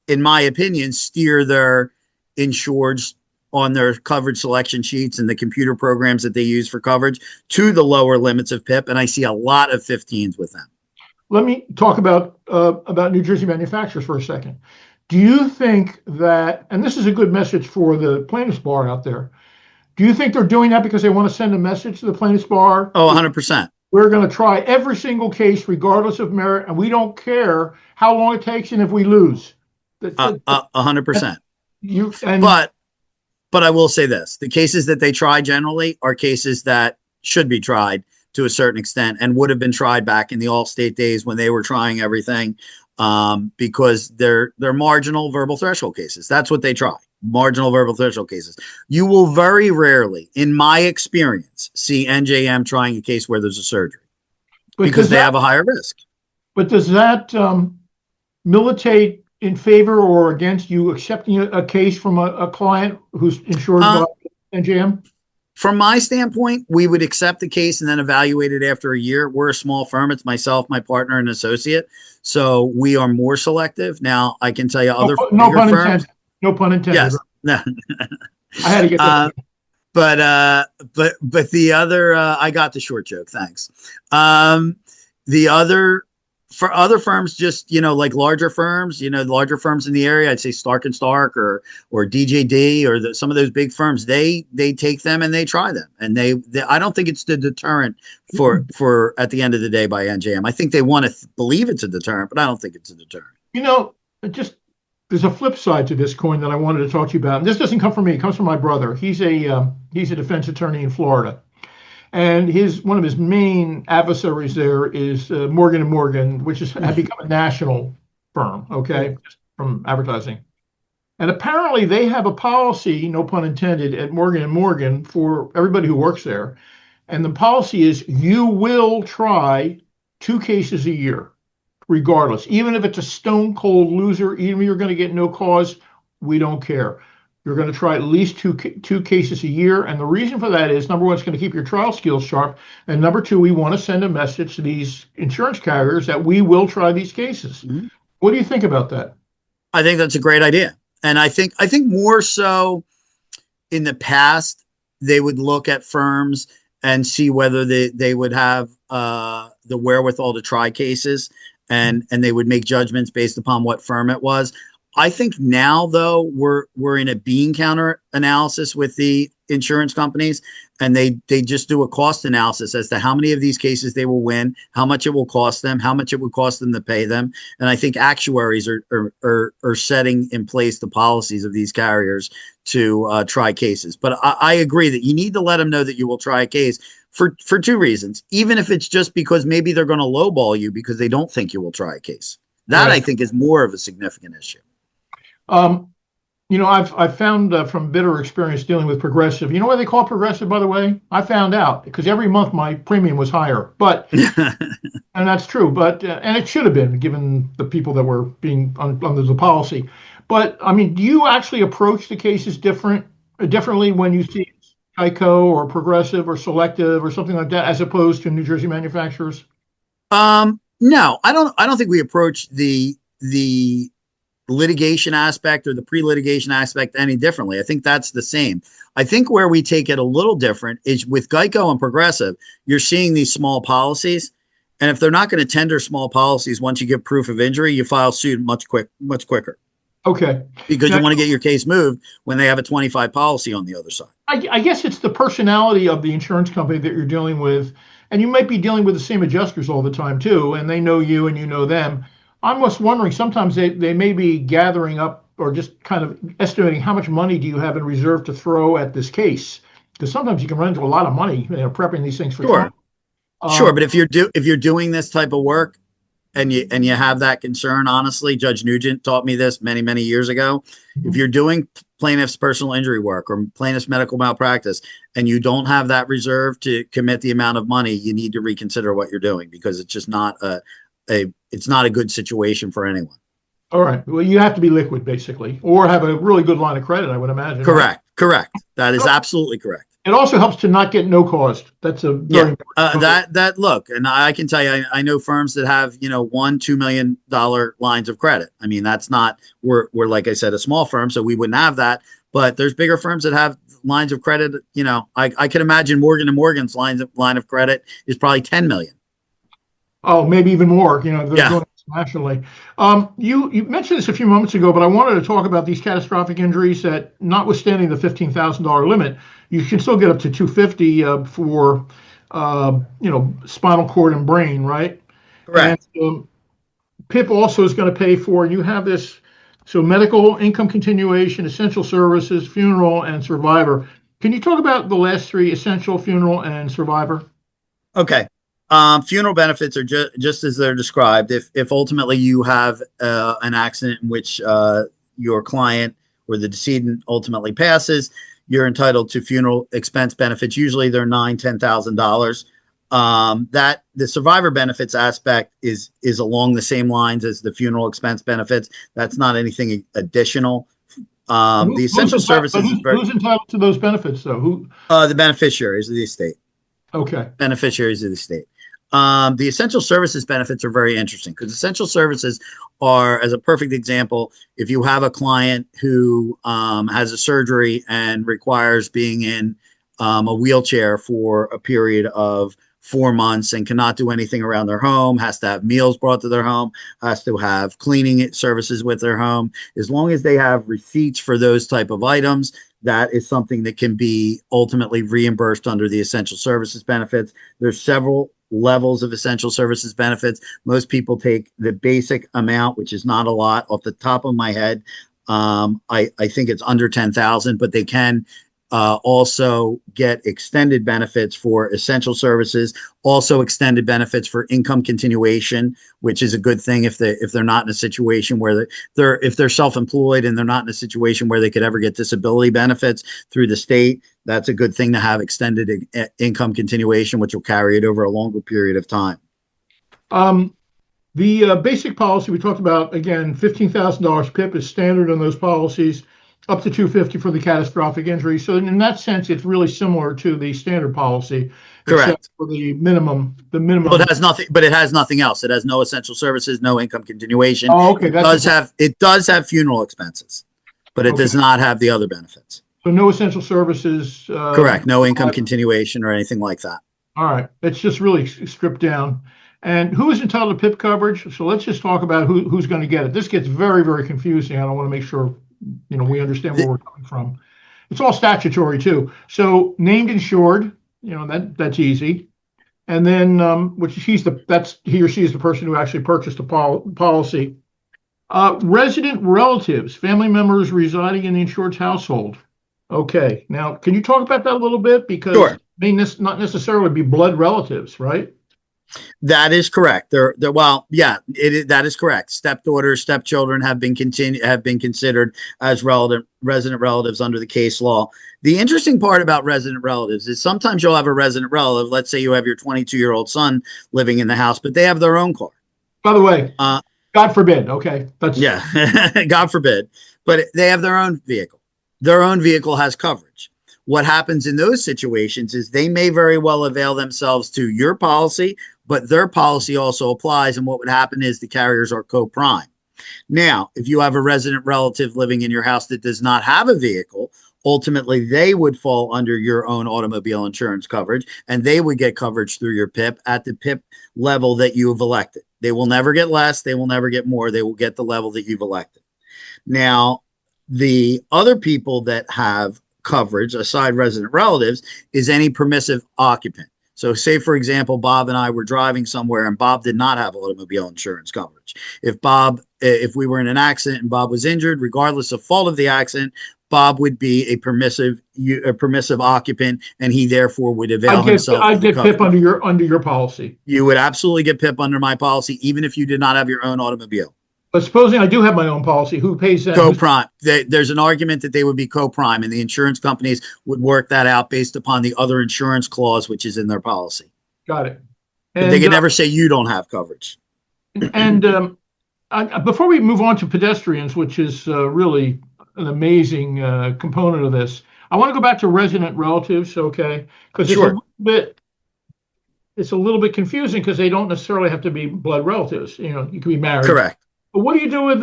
Speaker 2: in my opinion, steer their insureds on their coverage selection sheets and the computer programs that they use for coverage to the lower limits of PIP, and I see a lot of 15s with them.
Speaker 1: Let me talk about New Jersey manufacturers for a second. Do you think that, and this is a good message for the plaintiffs bar out there, do you think they're doing that because they want to send a message to the plaintiffs bar?
Speaker 2: Oh, 100%.
Speaker 1: We're going to try every single case regardless of merit, and we don't care how long it takes and if we lose.
Speaker 2: 100%. But I will say this. The cases that they try generally are cases that should be tried to a certain extent and would have been tried back in the Allstate days when they were trying everything, because they're marginal verbal threshold cases. That's what they try. Marginal verbal threshold cases. You will very rarely, in my experience, see NJM trying a case where there's a surgery because they have a higher risk.
Speaker 1: But does that militate in favor or against you accepting a case from a client who's insured by NJM?
Speaker 2: From my standpoint, we would accept the case and then evaluate it after a year. We're a small firm. It's myself, my partner, and associate. So we are more selective. Now, I can tell you other
Speaker 1: no pun intended. No pun intended.
Speaker 2: Yes. No.
Speaker 1: I had to get that.
Speaker 2: But the other, I got the short joke. Thanks. The other, for other firms, just, like larger firms, larger firms in the area, I'd say Stark and Stark or DJD or some of those big firms, they take them and they try them. And they I don't think it's the deterrent for at the end of the day by NJM. I think they want to believe it's a deterrent, but I don't think it's a deterrent.
Speaker 1: There's a flip side to this coin that I wanted to talk to you about. And this doesn't come from me. It comes from my brother. He's a defense attorney in Florida. And one of his main adversaries there is Morgan & Morgan, which had become a national firm, okay, from advertising. And apparently they have a policy, no pun intended, at Morgan & Morgan for everybody who works there. And the policy is you will try 2 cases a year, regardless. Even if it's a stone cold loser, even if you're going to get no cause, we don't care. You're going to try at least two cases a year. And the reason for that is, number one, it's going to keep your trial skills sharp. And number two, we want to send a message to these insurance carriers that we will try these cases. Mm-hmm. What do you think about that?
Speaker 2: I think that's a great idea. And I think more so in the past, they would look at firms and see whether they would have the wherewithal to try cases, and they would make judgments based upon what firm it was. I think now, though, we're in a bean counter analysis with the insurance companies, and they just do a cost analysis as to how many of these cases they will win, how much it will cost them, how much it would cost them to pay them. And I think actuaries are setting in place the policies of these carriers to try cases. But I agree that you need to let them know that you will try a case for 2 reasons, even if it's just because maybe they're going to lowball you because they don't think you will try a case. That, right, I think is more of a significant issue.
Speaker 1: I've found from bitter experience dealing with Progressive. You know why they call it Progressive, by the way? I found out because every month my premium was higher, but and that's true. But and it should have been given the people that were being under the policy. But I mean, do you actually approach the cases differently when you see Geico or Progressive or Selective or something like that, as opposed to New Jersey manufacturers?
Speaker 2: No, I don't think we approach the litigation aspect or the pre-litigation aspect any differently. I think that's the same. I think where we take it a little different is with Geico and Progressive, you're seeing these small policies. And if they're not going to tender small policies, once you get proof of injury, you file suit much quicker
Speaker 1: Okay.
Speaker 2: because
Speaker 1: Now,
Speaker 2: you want to get your case moved when they have a 25 policy on the other side.
Speaker 1: I guess it's the personality of the insurance company that you're dealing with, and you might be dealing with the same adjusters all the time too, and they know you and you know them. I'm just wondering, sometimes they may be gathering up or just kind of estimating how much money do you have in reserve to throw at this case, because sometimes you can run into a lot of money, prepping these things for
Speaker 2: Sure.
Speaker 1: trial.
Speaker 2: Sure, but if you're doing this type of work and you have that concern, honestly, Judge Nugent taught me this many years ago. If you're doing plaintiff's personal injury work or plaintiff's medical malpractice and you don't have that reserve to commit the amount of money, you need to reconsider what you're doing because it's just not it's not a good situation for anyone.
Speaker 1: All right. Well, you have to be liquid basically, or have a really good line of credit, I would imagine.
Speaker 2: Correct. Correct. That is absolutely correct.
Speaker 1: It also helps to not get no cost. That's a very important.
Speaker 2: That look, and I can tell you, I know firms that have $1-2 million lines of credit. I mean, that's not we're like I said, a small firm, so we wouldn't have that. But there's bigger firms that have lines of credit. I can imagine Morgan and Morgan's line of credit is probably 10 million.
Speaker 1: Oh, maybe even more. They're doing nationally. You mentioned this a few moments ago, but I wanted to talk about these catastrophic injuries that, notwithstanding the $15,000 limit, you can still get up to $250 for spinal cord and brain, right?
Speaker 2: Correct.
Speaker 1: And PIP also is going to pay for, and you have this, so medical, income continuation, essential services, funeral, and survivor. Can you talk about the last three, essential, funeral, and survivor?
Speaker 2: Okay. Funeral benefits are just as they're described. If ultimately you have an accident in which your client or the decedent ultimately passes, you're entitled to funeral expense benefits. Usually they're $9,000-$10,000. That the survivor benefits aspect is along the same lines as the funeral expense benefits. That's not anything additional. The essential services.
Speaker 1: Who's entitled to those benefits, though? Who?
Speaker 2: The beneficiaries of the estate.
Speaker 1: Okay.
Speaker 2: Beneficiaries of the estate. The essential services benefits are very interesting because essential services are, as a perfect example, if you have a client who has a surgery and requires being in a wheelchair for a period of 4 months and cannot do anything around their home, has to have meals brought to their home, has to have cleaning services with their home, as long as they have receipts for those type of items, that is something that can be ultimately reimbursed under the essential services benefits. There's several levels of essential services benefits. Most people take the basic amount, which is not a lot. Off the top of my head, I think it's under 10,000, but they can also get extended benefits for essential services, also extended benefits for income continuation, which is a good thing if they're not in a situation where if they're self-employed and they're not in a situation where they could ever get disability benefits through the state. That's a good thing to have extended income continuation, which will carry it over a longer period of time.
Speaker 1: The basic policy we talked about, again, $15,000 PIP is standard on those policies, up to $250 for the catastrophic injury. So in that sense, it's really similar to the standard policy.
Speaker 2: Correct.
Speaker 1: Except for the minimum.
Speaker 2: Well, it has nothing, but it has nothing else. It has no essential services, no income continuation.
Speaker 1: Oh, okay.
Speaker 2: It does have funeral expenses, but it does not have the other benefits.
Speaker 1: So no essential services.
Speaker 2: Correct. No income continuation or anything like that.
Speaker 1: All right. It's just really stripped down. And who is entitled to PIP coverage? So let's just talk about who's going to get it. This gets very confusing. I don't want to make sure we understand where we're coming from. It's all statutory too. So named insured, that's easy. And then that's he or she is the person who actually purchased the policy. Resident relatives, family members residing in the insured's household. Okay. Now, can you talk about that a little bit? Because
Speaker 2: sure.
Speaker 1: This not necessarily be blood relatives, right?
Speaker 2: That is correct. That is correct. Stepdaughters, stepchildren have been considered as resident relatives under the case law. The interesting part about resident relatives is sometimes you'll have a resident relative. Let's say you have your 22-year-old son living in the house, but they have their own car.
Speaker 1: By the way, God forbid. Okay.
Speaker 2: Yeah, God forbid. But they have their own vehicle. Their own vehicle has coverage. What happens in those situations is they may very well avail themselves to your policy, but their policy also applies. And what would happen is the carriers are co-prime. Now, if you have a resident relative living in your house that does not have a vehicle, ultimately they would fall under your own automobile insurance coverage, and they would get coverage through your PIP at the PIP level that you have elected. They will never get less. They will never get more. They will get the level that you've elected. Now, the other people that have coverage aside resident relatives is any permissive occupant. So say, for example, Bob and I were driving somewhere and Bob did not have automobile insurance coverage. If we were in an accident and Bob was injured, regardless of fault of the accident, Bob would be a permissive occupant, and he therefore would avail himself.
Speaker 1: I'd get PIP under your policy.
Speaker 2: You would absolutely get PIP under my policy, even if you did not have your own automobile.
Speaker 1: But supposing I do have my own policy, who pays that?
Speaker 2: Co-prime. There's an argument that they would be co-prime, and the insurance companies would work that out based upon the other insurance clause, which is in their policy.
Speaker 1: Got it.
Speaker 2: And they can never say you don't have coverage.
Speaker 1: And before we move on to pedestrians, which is really an amazing component of this, I want to go back to resident relatives, okay? Because it's a little bit confusing because they don't necessarily have to be blood relatives. You know, you can be married.
Speaker 2: Correct.
Speaker 1: But what do you do with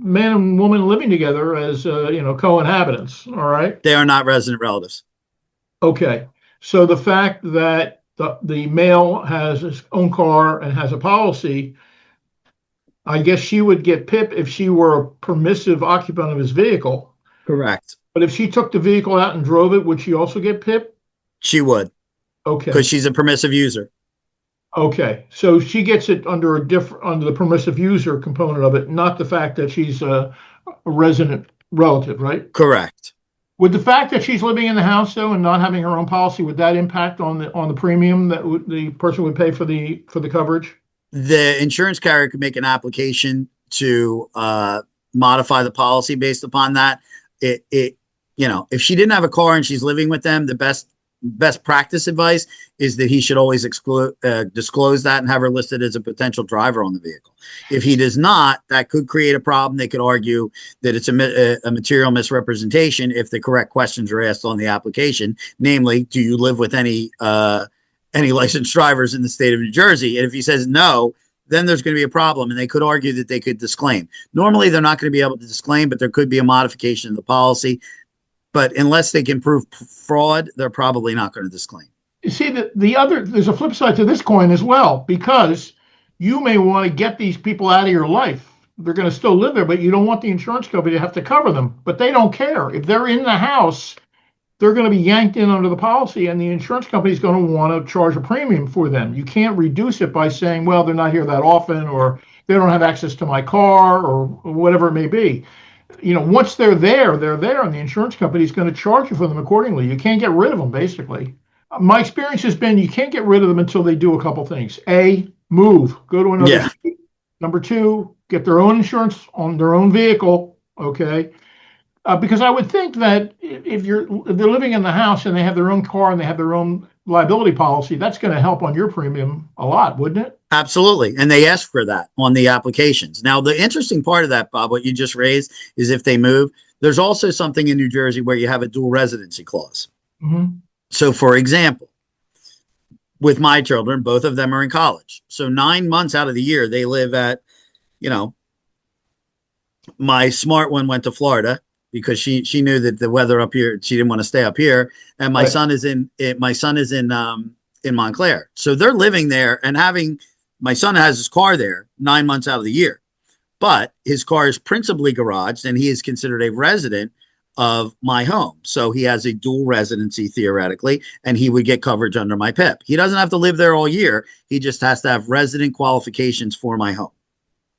Speaker 1: man and woman living together as co-inhabitants? All right.
Speaker 2: They are not resident relatives.
Speaker 1: Okay. So the fact that the male has his own car and has a policy, I guess she would get PIP if she were a permissive occupant of his vehicle.
Speaker 2: Correct.
Speaker 1: But if she took the vehicle out and drove it, would she also get PIP?
Speaker 2: She would.
Speaker 1: Okay.
Speaker 2: Because she's a permissive user.
Speaker 1: Okay. So she gets it under the permissive user component of it, not the fact that she's a resident relative, right?
Speaker 2: Correct.
Speaker 1: Would the fact that she's living in the house though and not having her own policy, would that impact on the premium that the person would pay for the coverage?
Speaker 2: The insurance carrier could make an application to modify the policy based upon that. If she didn't have a car and she's living with them, the best practice advice is that he should always disclose that and have her listed as a potential driver on the vehicle. If he does not, that could create a problem. They could argue that it's a material misrepresentation if the correct questions are asked on the application, namely, do you live with any licensed drivers in the state of New Jersey? And if he says no, then there's going to be a problem, and they could argue that they could disclaim. Normally, they're not going to be able to disclaim, but there could be a modification of the policy. But unless they can prove fraud, they're probably not going to disclaim.
Speaker 1: You see, there's a flip side to this coin as well, because you may want to get these people out of your life. They're going to still live there, but you don't want the insurance company to have to cover them. But they don't care. If they're in the house, they're going to be yanked in under the policy, and the insurance company is going to want to charge a premium for them. You can't reduce it by saying, well, they're not here that often, or they don't have access to my car, or whatever it may be. Once they're there, and the insurance company is going to charge you for them accordingly. You can't get rid of them, basically. My experience has been you can't get rid of them until they do a couple things. A, move, go to another state. Number two, get their own insurance on their own vehicle, okay? Because I would think that if they're living in the house and they have their own car and they have their own liability policy, that's going to help on your premium a lot, wouldn't it?
Speaker 2: Absolutely. And they ask for that on the applications. Now, the interesting part of that, Bob, what you just raised is if they move, there's also something in New Jersey where you have a dual residency clause.
Speaker 1: Mm-hmm.
Speaker 2: So, for example, with my children, both of them are in college. So 9 months out of the year, they live at, my smart one went to Florida because she knew that the weather up here, she didn't want to stay up here. And my son is in Montclair. So they're living there and my son has his car there 9 months out of the year, but his car is principally garaged and he is considered a resident of my home. So he has a dual residency theoretically, and he would get coverage under my PIP. He doesn't have to live there all year. He just has to have resident qualifications for my home.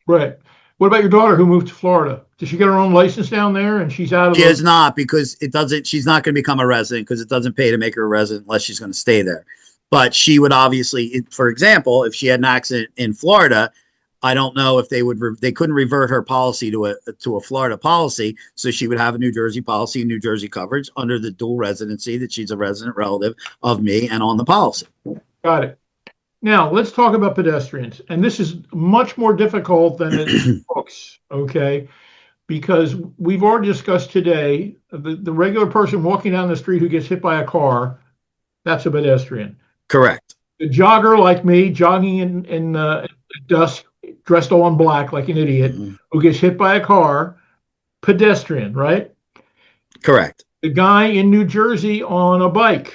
Speaker 1: Right. What about your daughter who moved to Florida? Does she get her own license down there and she's out of
Speaker 2: She is not, because she's not going to become a resident because it doesn't pay to make her a resident unless she's going to stay there. But she would obviously, for example, if she had an accident in Florida, I don't know if they couldn't revert her policy to a Florida policy. So she would have a New Jersey policy, New Jersey coverage under the dual residency that she's a resident relative of me and on the policy.
Speaker 1: Got it. Now, let's talk about pedestrians. And this is much more difficult than it looks, okay? Because we've already discussed today the regular person walking down the street who gets hit by a car, that's a pedestrian.
Speaker 2: Correct.
Speaker 1: The jogger like me, jogging in dusk, dressed all in black like an idiot,
Speaker 2: Mhm.
Speaker 1: who gets hit by a car, pedestrian, right?
Speaker 2: Correct.
Speaker 1: The guy in New Jersey on a bicycle,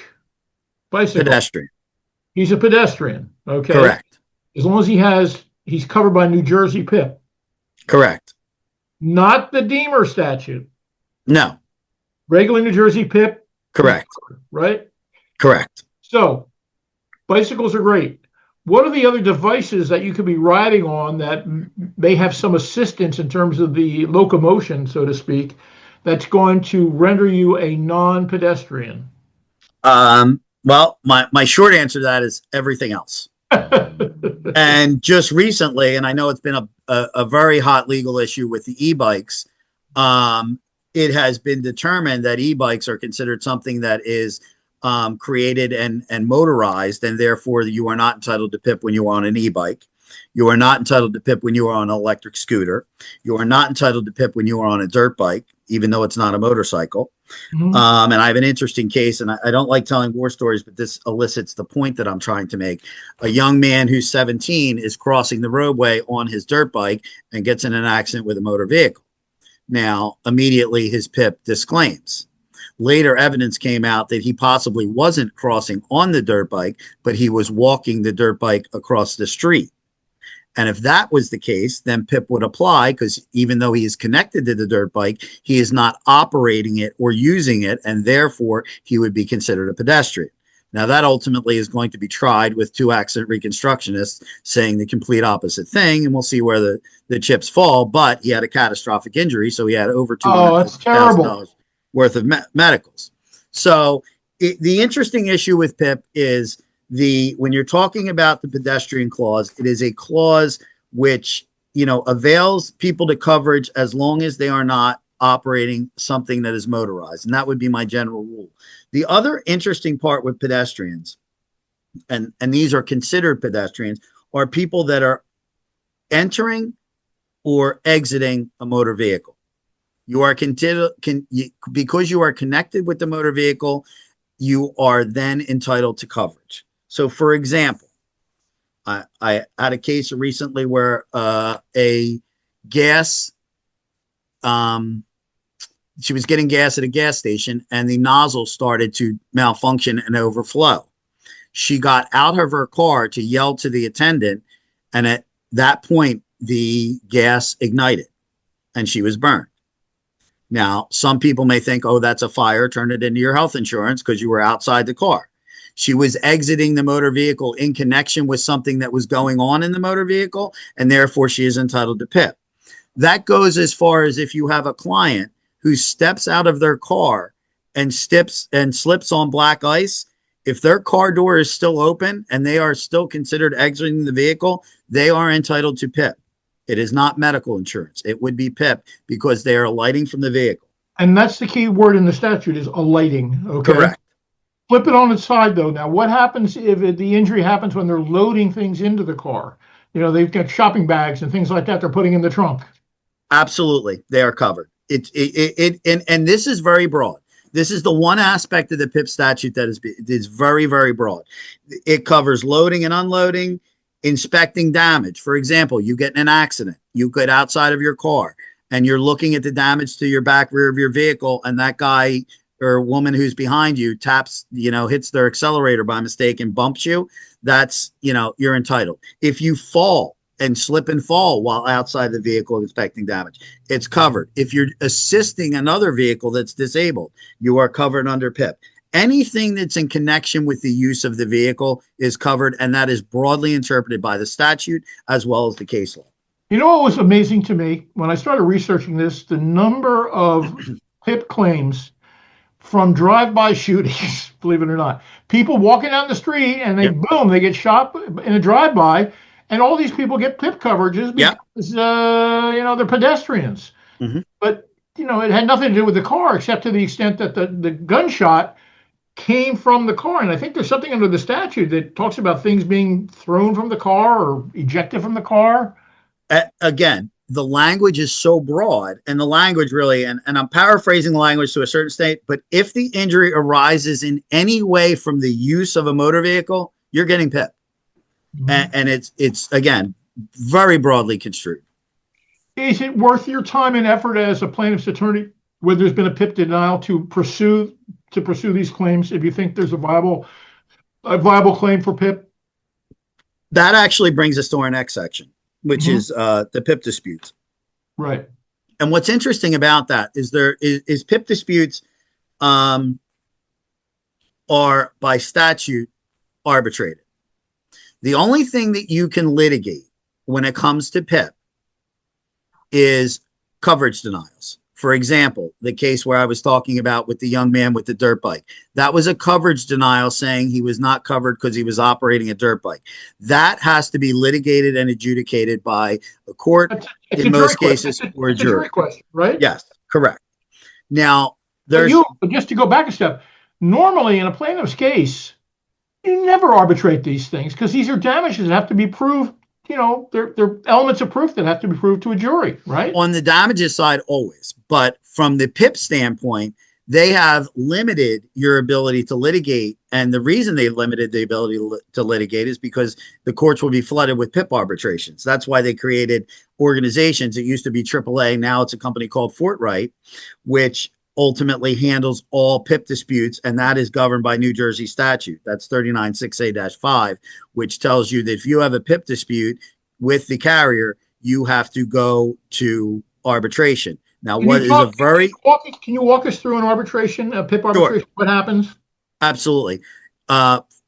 Speaker 2: Pedestrian.
Speaker 1: he's a pedestrian, okay?
Speaker 2: Correct.
Speaker 1: As long as he's covered by New Jersey PIP,
Speaker 2: Correct.
Speaker 1: not the Deemer statute.
Speaker 2: No.
Speaker 1: Regular New Jersey PIP,
Speaker 2: Correct.
Speaker 1: right?
Speaker 2: Correct.
Speaker 1: So bicycles are great. What are the other devices that you could be riding on that may have some assistance in terms of the locomotion, so to speak, that's going to render you a non-pedestrian?
Speaker 2: Well, my short answer to that is everything else. And just recently, and I know it's been a very hot legal issue with the e-bikes, it has been determined that e-bikes are considered something that is created and motorized, and therefore you are not entitled to PIP when you are on an e-bike. You are not entitled to PIP when you are on an electric scooter. You are not entitled to PIP when you are on a dirt bike, even though it's not a motorcycle.
Speaker 1: Mhm.
Speaker 2: And I have an interesting case, and I don't like telling war stories, but this elicits the point that I'm trying to make. A young man who's 17 is crossing the roadway on his dirt bike and gets in an accident with a motor vehicle. Now, immediately his PIP disclaims. Later evidence came out that he possibly wasn't crossing on the dirt bike, but he was walking the dirt bike across the street. And if that was the case, then PIP would apply, because even though he is connected to the dirt bike, he is not operating it or using it, and therefore he would be considered a pedestrian. Now, that ultimately is going to be tried with two accident reconstructionists saying the complete opposite thing, and we'll see where the chips fall. But he had a catastrophic injury, so he had over
Speaker 1: Oh, that's terrible.
Speaker 2: $250,000 worth of medicals. So the interesting issue with PIP is when you're talking about the pedestrian clause, it is a clause which, avails people to coverage as long as they are not operating something that is motorized. And that would be my general rule. The other interesting part with pedestrians, and these are considered pedestrians, are people that are entering or exiting a motor vehicle. You are because you are connected with the motor vehicle, you are then entitled to coverage. So, for example, I had a case recently where a gas, she was getting gas at a gas station, and the nozzle started to malfunction and overflow. She got out of her car to yell to the attendant, and at that point, the gas ignited, and she was burned. Now, some people may think, oh, that's a fire, turn it into your health insurance because you were outside the car. She was exiting the motor vehicle in connection with something that was going on in the motor vehicle, and therefore she is entitled to PIP. That goes as far as if you have a client who steps out of their car and slips on black ice. If their car door is still open and they are still considered exiting the vehicle, they are entitled to PIP. It is not medical insurance. It would be PIP because they are alighting from the vehicle.
Speaker 1: And that's the key word in the statute is alighting. Okay.
Speaker 2: Correct.
Speaker 1: Flip it on its side, though. Now, what happens if the injury happens when they're loading things into the car? They've got shopping bags and things like that they're putting in the trunk.
Speaker 2: Absolutely. They are covered. And this is very broad. This is the one aspect of the PIP statute that is very, very broad. It covers loading and unloading, inspecting damage. For example, you get in an accident, you get outside of your car, and you're looking at the damage to your back rear of your vehicle, and that guy or woman who's behind you taps, hits their accelerator by mistake and bumps you. That's, you're entitled. If you fall and slip and fall while outside the vehicle inspecting damage, it's covered. If you're assisting another vehicle that's disabled, you are covered under PIP. Anything that's in connection with the use of the vehicle is covered, and that is broadly interpreted by the statute as well as the case law.
Speaker 1: You know what was amazing to me? When I started researching this, the number of PIP claims from drive-by shootings, believe it or not. People walking down the street and they get shot in a drive-by, and all these people get PIP coverages because, they're pedestrians.
Speaker 2: Mm-hmm.
Speaker 1: But, it had nothing to do with the car except to the extent that the gunshot came from the car. And I think there's something under the statute that talks about things being thrown from the car or ejected from the car.
Speaker 2: Again, the language is so broad, and the language really, and I'm paraphrasing the language to a certain state, but if the injury arises in any way from the use of a motor vehicle, you're getting PIP.
Speaker 1: Mm-hmm.
Speaker 2: And it's again, very broadly construed.
Speaker 1: Is it worth your time and effort as a plaintiff's attorney when there's been a PIP denial to pursue these claims if you think there's a viable claim for PIP?
Speaker 2: That actually brings us to our next section, which is the PIP disputes.
Speaker 1: Right.
Speaker 2: And what's interesting about that is PIP disputes are by statute arbitrated. The only thing that you can litigate when it comes to PIP is coverage denials. For example, the case where I was talking about with the young man with the dirt bike, that was a coverage denial saying he was not covered because he was operating a dirt bike. That has to be litigated and adjudicated by a court, in most cases, or a jury.
Speaker 1: Question, right?
Speaker 2: Yes, correct. Now,
Speaker 1: just to go back a step, normally in a plaintiff's case, you never arbitrate these things because these are damages that have to be proved. You know, they're elements of proof that have to be proved to a jury, right?
Speaker 2: On the damages side, always. But from the PIP standpoint, they have limited your ability to litigate. And the reason they limited the ability to litigate is because the courts will be flooded with PIP arbitrations. That's why they created organizations. It used to be AAA. Now it's a company called Fortright, which ultimately handles all PIP disputes, and that is governed by New Jersey statute. That's 396A-5, which tells you that if you have a PIP dispute with the carrier, you have to go to arbitration. Now,
Speaker 1: Can you walk us through an arbitration, a PIP arbitration? Sure. What happens?
Speaker 2: Absolutely.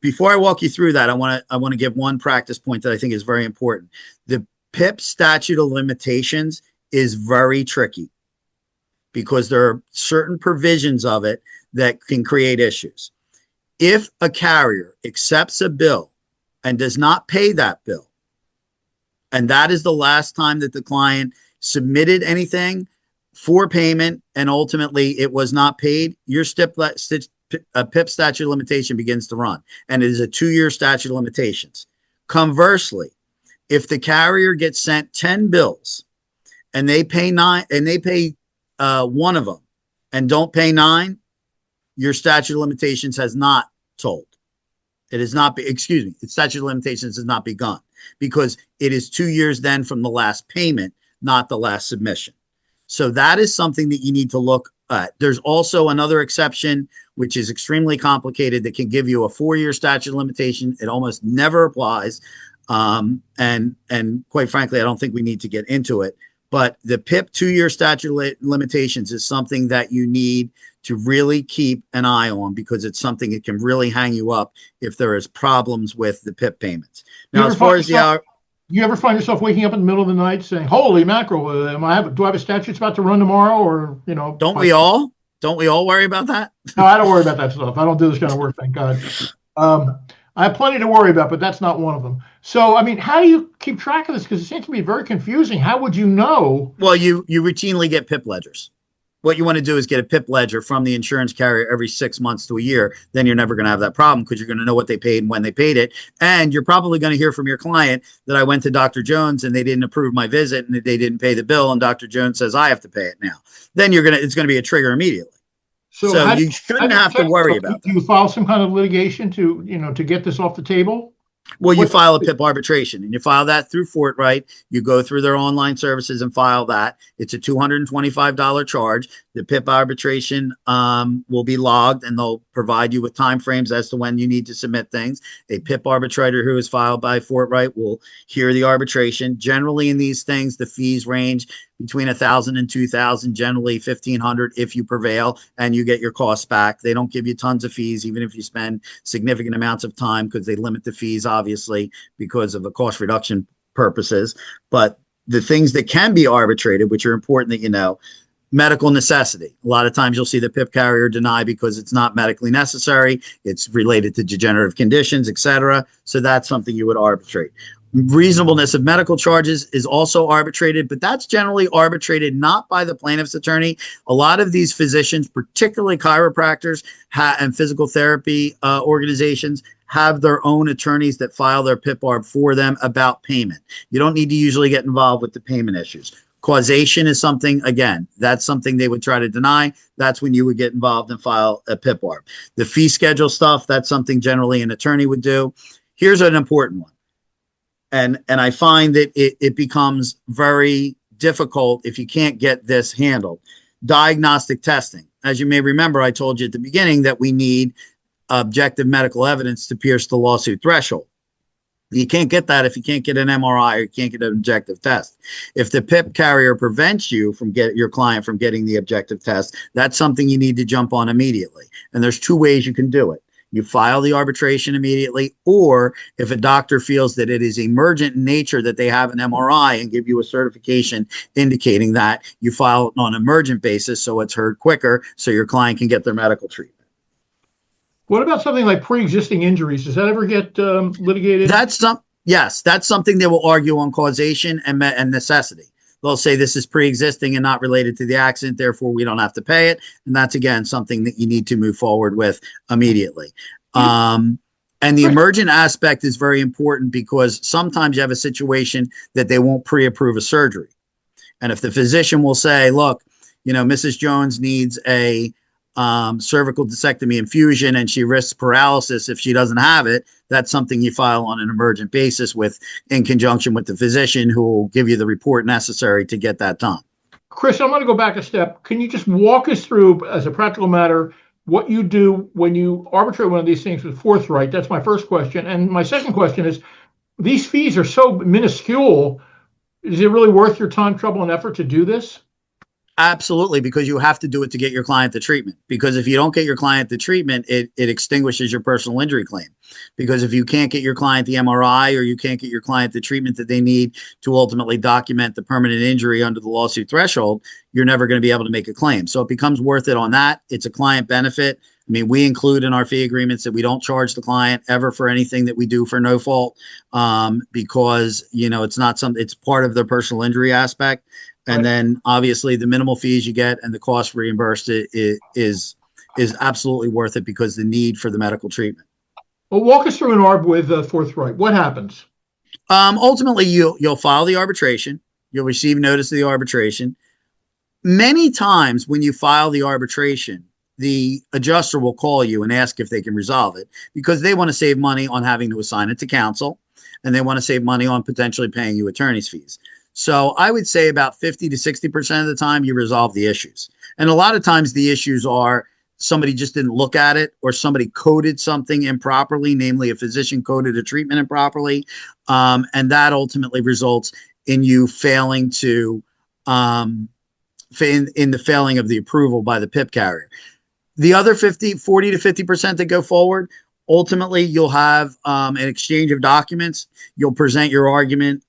Speaker 2: Before I walk you through that, I want to give one practice point that I think is very important. The PIP statute of limitations is very tricky, because there are certain provisions of it that can create issues. If a carrier accepts a bill and does not pay that bill, and that is the last time that the client submitted anything for payment and ultimately it was not paid, your PIP statute of limitation begins to run, and it is a 2-year statute of limitations. Conversely, if the carrier gets sent 10 bills and they pay one of them and don't pay 9, your statute of limitations has not told. It has not its statute of limitations has not begun, because it is 2 years then from the last payment, not the last submission. So that is something that you need to look at. There's also another exception, which is extremely complicated, that can give you a 4-year statute of limitation. It almost never applies. And quite frankly, I don't think we need to get into it. But the PIP 2-year statute of limitations is something that you need to really keep an eye on, because it's something that can really hang you up if there is problems with the PIP payments. Now, as far as
Speaker 1: you ever find yourself waking up in the middle of the night saying, "Holy mackerel! Do I have a statute that's about to run tomorrow?" Or
Speaker 2: don't we all worry about that?
Speaker 1: No, I don't worry about that stuff. I don't do this kind of work, thank God. I have plenty to worry about, but that's not one of them. So, I mean, how do you keep track of this? Because it seems to be very confusing. How would you know?
Speaker 2: Well, you routinely get PIP ledgers. What you want to do is get a PIP ledger from the insurance carrier every 6 months to a year. Then you're never going to have that problem, because you're going to know what they paid and when they paid it. And you're probably going to hear from your client that I went to Dr. Jones and they didn't approve my visit and they didn't pay the bill, and Dr. Jones says I have to pay it now. Then it's going to be a trigger immediately. So you shouldn't have to worry about that.
Speaker 1: Do you file some kind of litigation to get this off the table?
Speaker 2: Well, you file a PIP arbitration, and you file that through Fortright. You go through their online services and file that. It's a $225 charge. The PIP arbitration will be logged, and they'll provide you with timeframes as to when you need to submit things. A PIP arbitrator who is filed by Fortright will hear the arbitration. Generally, in these things, the fees range between $1,000 and $2,000, generally $1,500 if you prevail and you get your costs back. They don't give you tons of fees, even if you spend significant amounts of time, because they limit the fees, obviously, because of the cost reduction purposes. But the things that can be arbitrated, which are important that you know, medical necessity. A lot of times you'll see the PIP carrier deny because it's not medically necessary. It's related to degenerative conditions, etc. So that's something you would arbitrate. Reasonableness of medical charges is also arbitrated, but that's generally arbitrated not by the plaintiff's attorney. A lot of these physicians, particularly chiropractors and physical therapy organizations, have their own attorneys that file their PIP-ARB for them about payment. You don't need to usually get involved with the payment issues. Causation is something, again, that's something they would try to deny. That's when you would get involved and file a PIP-ARB. The fee schedule stuff, that's something generally an attorney would do. Here's an important one. And I find that it becomes very difficult if you can't get this handled. Diagnostic testing. As you may remember, I told you at the beginning that we need objective medical evidence to pierce the lawsuit threshold. You can't get that if you can't get an MRI or you can't get an objective test. If the PIP carrier prevents you from your client from getting the objective test, that's something you need to jump on immediately. And there's two ways you can do it. You file the arbitration immediately, or if a doctor feels that it is emergent in nature that they have an MRI and give you a certification indicating that, you file it on an emergent basis so it's heard quicker so your client can get their medical treatment.
Speaker 1: What about something like pre-existing injuries? Does that ever get litigated?
Speaker 2: Yes, that's something they will argue on causation and necessity. They'll say this is pre-existing and not related to the accident, therefore we don't have to pay it. And that's, again, something that you need to move forward with immediately. And the emergent aspect is very important because sometimes you have a situation that they won't pre-approve a surgery. And if the physician will say, look, Mrs. Jones needs a cervical discectomy infusion and she risks paralysis if she doesn't have it, that's something you file on an emergent basis in conjunction with the physician who will give you the report necessary to get that done.
Speaker 1: Chris, I'm going to go back a step. Can you just walk us through, as a practical matter, what you do when you arbitrate one of these things with forthright? That's my first question. And my second question is, these fees are so minuscule. Is it really worth your time, trouble, and effort to do this?
Speaker 2: Absolutely, because you have to do it to get your client the treatment. Because if you don't get your client the treatment, it extinguishes your personal injury claim. Because if you can't get your client the MRI or you can't get your client the treatment that they need to ultimately document the permanent injury under the lawsuit threshold, you're never going to be able to make a claim. So it becomes worth it on that. It's a client benefit. I mean, we include in our fee agreements that we don't charge the client ever for anything that we do for no fault, because it's part of their personal injury aspect. And then obviously the minimal fees you get and the cost reimbursed is absolutely worth it because the need for the medical treatment.
Speaker 1: Well, walk us through an ARB with forthright. What happens?
Speaker 2: Ultimately, you'll file the arbitration. You'll receive notice of the arbitration. Many times when you file the arbitration, the adjuster will call you and ask if they can resolve it because they want to save money on having to assign it to counsel, and they want to save money on potentially paying you attorney's fees. So I would say about 50 to 60% of the time you resolve the issues. And a lot of times the issues are somebody just didn't look at it or somebody coded something improperly, namely a physician coded a treatment improperly. And that ultimately results in you failing to, in the failing of the approval by the PIP carrier. The other 40 to 50% that go forward, ultimately, you'll have an exchange of documents. You'll present your argument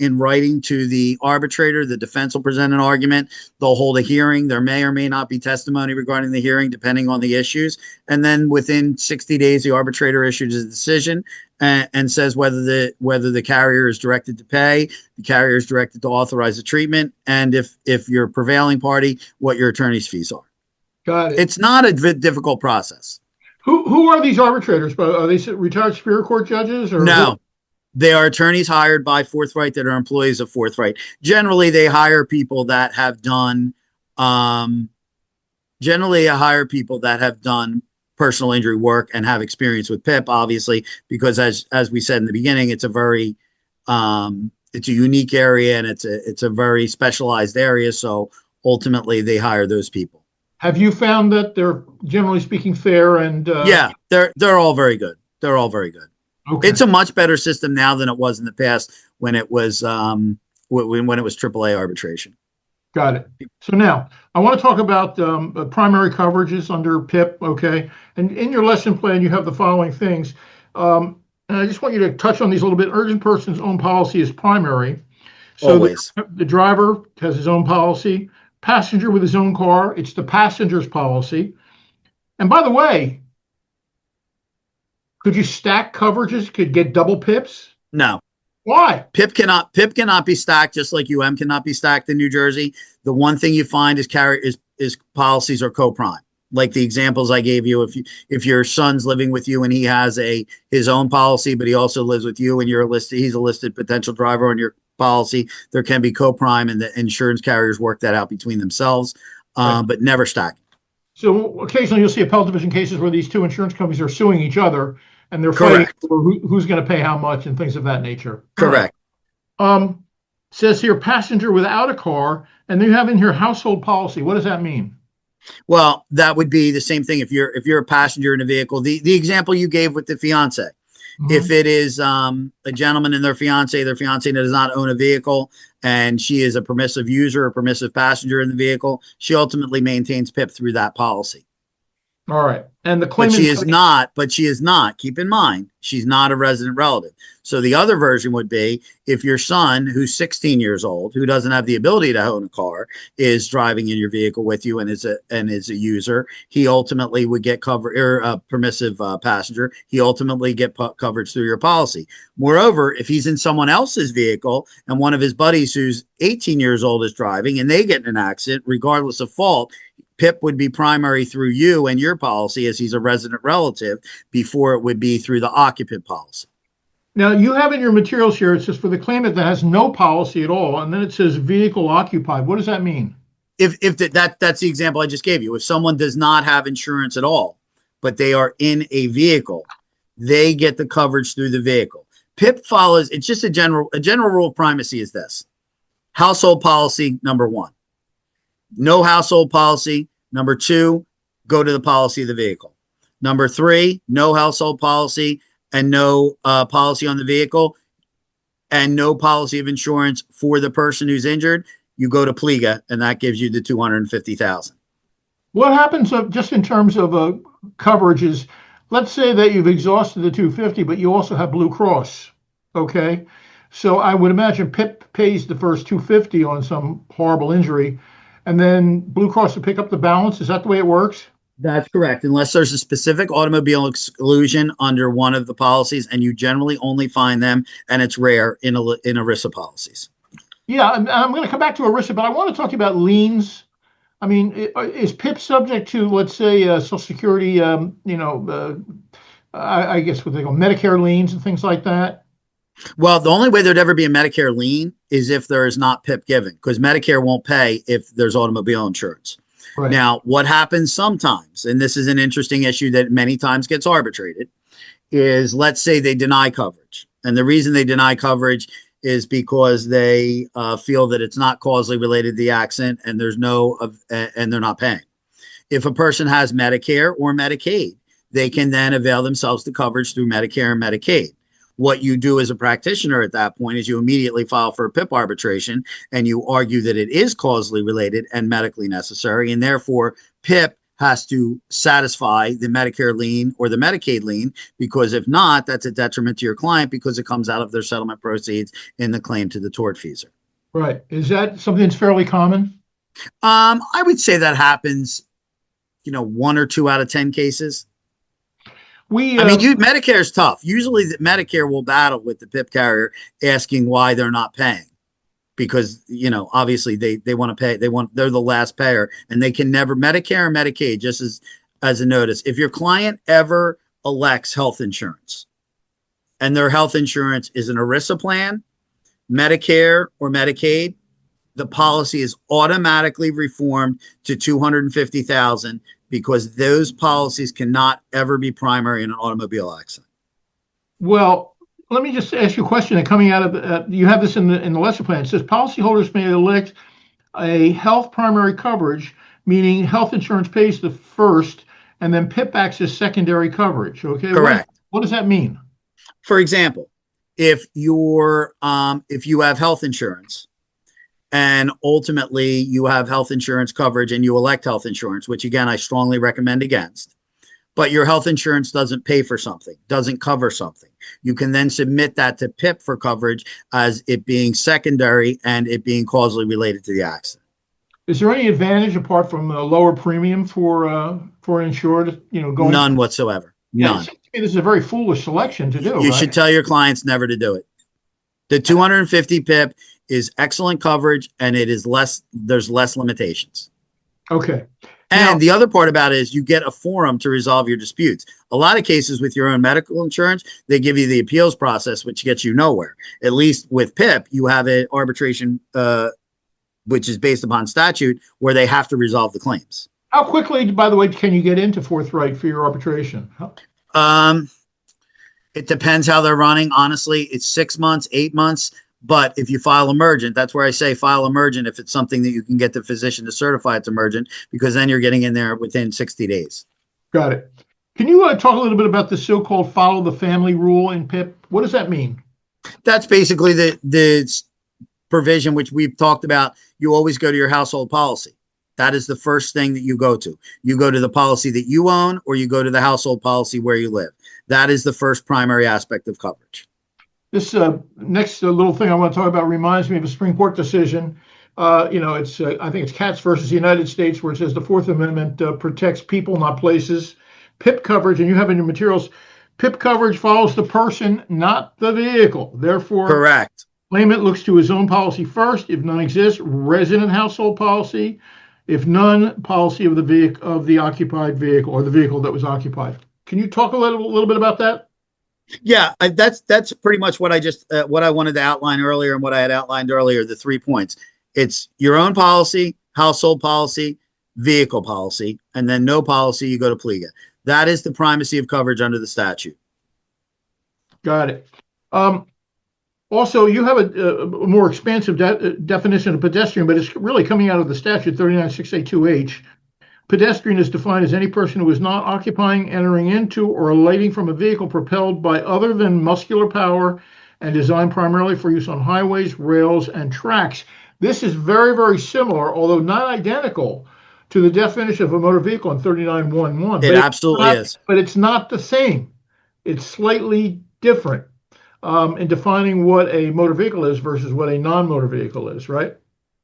Speaker 2: in writing to the arbitrator. The defense will present an argument. They'll hold a hearing. There may or may not be testimony regarding the hearing, depending on the issues. And then within 60 days, the arbitrator issues a decision and says whether the carrier is directed to pay, the carrier is directed to authorize the treatment, and if you're a prevailing party, what your attorney's fees are.
Speaker 1: Got it.
Speaker 2: It's not a difficult process.
Speaker 1: Who are these arbitrators? Are they retired Superior Court judges? Or
Speaker 2: no, they are attorneys hired by Forthright that are employees of Forthright. Generally, they hire people that have done. Generally, I hire people that have done personal injury work and have experience with PIP. Obviously, because as we said in the beginning, it's a very it's a unique area and it's a very specialized area. So ultimately, they hire those people.
Speaker 1: Have you found that they're generally speaking fair and?
Speaker 2: Yeah, they're all very good. They're all very good. Okay. It's a much better system now than it was in the past when it was when it was AAA arbitration.
Speaker 1: Got it. So now I want to talk about primary coverages under PIP. Okay, and in your lesson plan you have the following things, and I just want you to touch on these a little bit. Urgent person's own policy is primary. So
Speaker 2: always.
Speaker 1: The driver has his own policy. Passenger with his own car, it's the passenger's policy. And by the way, could you stack coverages? Could get double PIPs?
Speaker 2: No,
Speaker 1: Why?
Speaker 2: PIP cannot be stacked, just like cannot be stacked in New Jersey. The one thing you find is policies are co-prime. Like the examples I gave you, if your son's living with you and he has his own policy, but he also lives with you and he's a listed potential driver on your policy, there can be co-prime, and the insurance carriers work that out between themselves,
Speaker 1: Right.
Speaker 2: but never stack.
Speaker 1: So occasionally you'll see appellate division cases where these two insurance companies are suing each other and they're fighting
Speaker 2: Correct.
Speaker 1: over who's going to pay how much and things of that nature.
Speaker 2: Correct.
Speaker 1: Um, Says here passenger without a car, and then you have in here household policy. What does that mean?
Speaker 2: Well, that would be the same thing if you're a passenger in a vehicle. The example you gave with the fiance, if
Speaker 1: Mhm.
Speaker 2: it is a gentleman and their fiance does not own a vehicle, and she is a permissive user or permissive passenger in the vehicle, she ultimately maintains PIP through that policy.
Speaker 1: All right. And the
Speaker 2: But
Speaker 1: claimant.
Speaker 2: she is not, keep in mind, she's not a resident relative. So the other version would be if your son, who's 16 years old, who doesn't have the ability to own a car, is driving in your vehicle with you and is a user, he ultimately would get covered, or a permissive passenger, he ultimately get coverage through your policy. Moreover, if he's in someone else's vehicle and one of his buddies who's 18 years old is driving and they get in an accident, regardless of fault, PIP would be primary through you and your policy as he's a resident relative before it would be through the occupant policy.
Speaker 1: Now you have in your materials here, it says for the claimant that has no policy at all, and then it says vehicle occupied. What does that mean?
Speaker 2: If that's the example I just gave you. If someone does not have insurance at all, but they are in a vehicle, they get the coverage through the vehicle. PIP follows, it's just a general rule of primacy is this. Household policy, number one. No household policy. Number two, go to the policy of the vehicle. Number three, no household policy and no policy on the vehicle and no policy of insurance for the person who's injured. You go to PLEGA, and that gives you the $250,000.
Speaker 1: What happens just in terms of coverages? Let's say that you've exhausted the 250, but you also have Blue Cross. Okay. So I would imagine PIP pays the first 250 on some horrible injury, and then Blue Cross will pick up the balance. Is that the way it works?
Speaker 2: That's correct. Unless there's a specific automobile exclusion under one of the policies, and you generally only find them, and it's rare in ERISA policies.
Speaker 1: Yeah, I'm going to come back to ERISA, but I want to talk to you about liens. I mean, is PIP subject to, let's say, Social Security, I guess what they call Medicare liens and things like that?
Speaker 2: Well, the only way there'd ever be a Medicare lien is if there is not PIP given, because Medicare won't pay if there's automobile insurance.
Speaker 1: Right.
Speaker 2: Now, what happens sometimes, and this is an interesting issue that many times gets arbitrated, is let's say they deny coverage. And the reason they deny coverage is because they feel that it's not causally related to the accident and and they're not paying. If a person has Medicare or Medicaid, they can then avail themselves to coverage through Medicare and Medicaid. What you do as a practitioner at that point is you immediately file for a PIP arbitration and you argue that it is causally related and medically necessary. And therefore, PIP has to satisfy the Medicare lien or the Medicaid lien, because if not, that's a detriment to your client because it comes out of their settlement proceeds in the claim to the tortfeasor.
Speaker 1: Right. Is that something that's fairly common?
Speaker 2: I would say that happens, 1 or 2 out of 10 cases. Medicare is tough. Usually the Medicare will battle with the PIP carrier asking why they're not paying, because, obviously they want to pay. They're the last payer, and they can never Medicare or Medicaid, just as a notice. If your client ever elects health insurance and their health insurance is an ERISA plan, Medicare or Medicaid, the policy is automatically reformed to $250,000 because those policies cannot ever be primary in an automobile accident.
Speaker 1: Well, let me just ask you a question. And coming out of you have this in the lesson plan. It says policyholders may elect a health primary coverage, meaning health insurance pays the first, and then PIP acts as secondary coverage. Okay,
Speaker 2: correct.
Speaker 1: What does that mean?
Speaker 2: For example, if you have health insurance, and ultimately you have health insurance coverage and you elect health insurance, which again, I strongly recommend against, but your health insurance doesn't pay for something, doesn't cover something. You can then submit that to PIP for coverage as it being secondary and it being causally related to the accident.
Speaker 1: Is there any advantage apart from a lower premium for an insured, going?
Speaker 2: None whatsoever. None.
Speaker 1: This is a very foolish selection to do.
Speaker 2: You should tell your clients never to do it. The 250 PIP is excellent coverage, and it is less. There's less limitations.
Speaker 1: Okay.
Speaker 2: And the other part about it is you get a forum to resolve your disputes. A lot of cases with your own medical insurance, they give you the appeals process, which gets you nowhere. At least with PIP, you have an arbitration, which is based upon statute, where they have to resolve the claims.
Speaker 1: How quickly, by the way, can you get into Forthright for your arbitration?
Speaker 2: It depends how they're running. Honestly, it's 6 months, 8 months. But if you file emergent, that's where I say file emergent if it's something that you can get the physician to certify it's emergent, because then you're getting in there within 60 days.
Speaker 1: Got it. Can you talk a little bit about the so-called follow the family rule in PIP? What does that mean?
Speaker 2: That's basically the provision which we've talked about. You always go to your household policy. That is the first thing that you go to. You go to the policy that you own, or you go to the household policy where you live. That is the first primary aspect of coverage.
Speaker 1: This next little thing I want to talk about reminds me of a Supreme Court decision. It's I think it's Katz versus the United States, where it says the Fourth Amendment protects people, not places. PIP coverage, and you have in your materials, PIP coverage follows the person, not the vehicle. Therefore,
Speaker 2: correct.
Speaker 1: Claimant looks to his own policy first. If none exists, resident household policy. If none, policy of the occupied vehicle, or the vehicle that was occupied. Can you talk a little bit about that?
Speaker 2: Yeah, that's pretty much what I wanted to outline earlier, and what I had outlined earlier, the 3 points. It's your own policy, household policy, vehicle policy, and then no policy, you go to PLEGA. That is the primacy of coverage under the statute. Got it.
Speaker 1: Also, you have a more expansive definition of pedestrian, but it's really coming out of the statute 39682H. Pedestrian is defined as any person who is not occupying, entering into, or alighting from a vehicle propelled by other than muscular power and designed primarily for use on highways, rails, and tracks. This is very, very similar, although not identical, to the definition of a motor vehicle in 3911.
Speaker 2: It absolutely is.
Speaker 1: But it's not the same. It's slightly different in defining what a motor vehicle is versus what a non-motor vehicle is, right?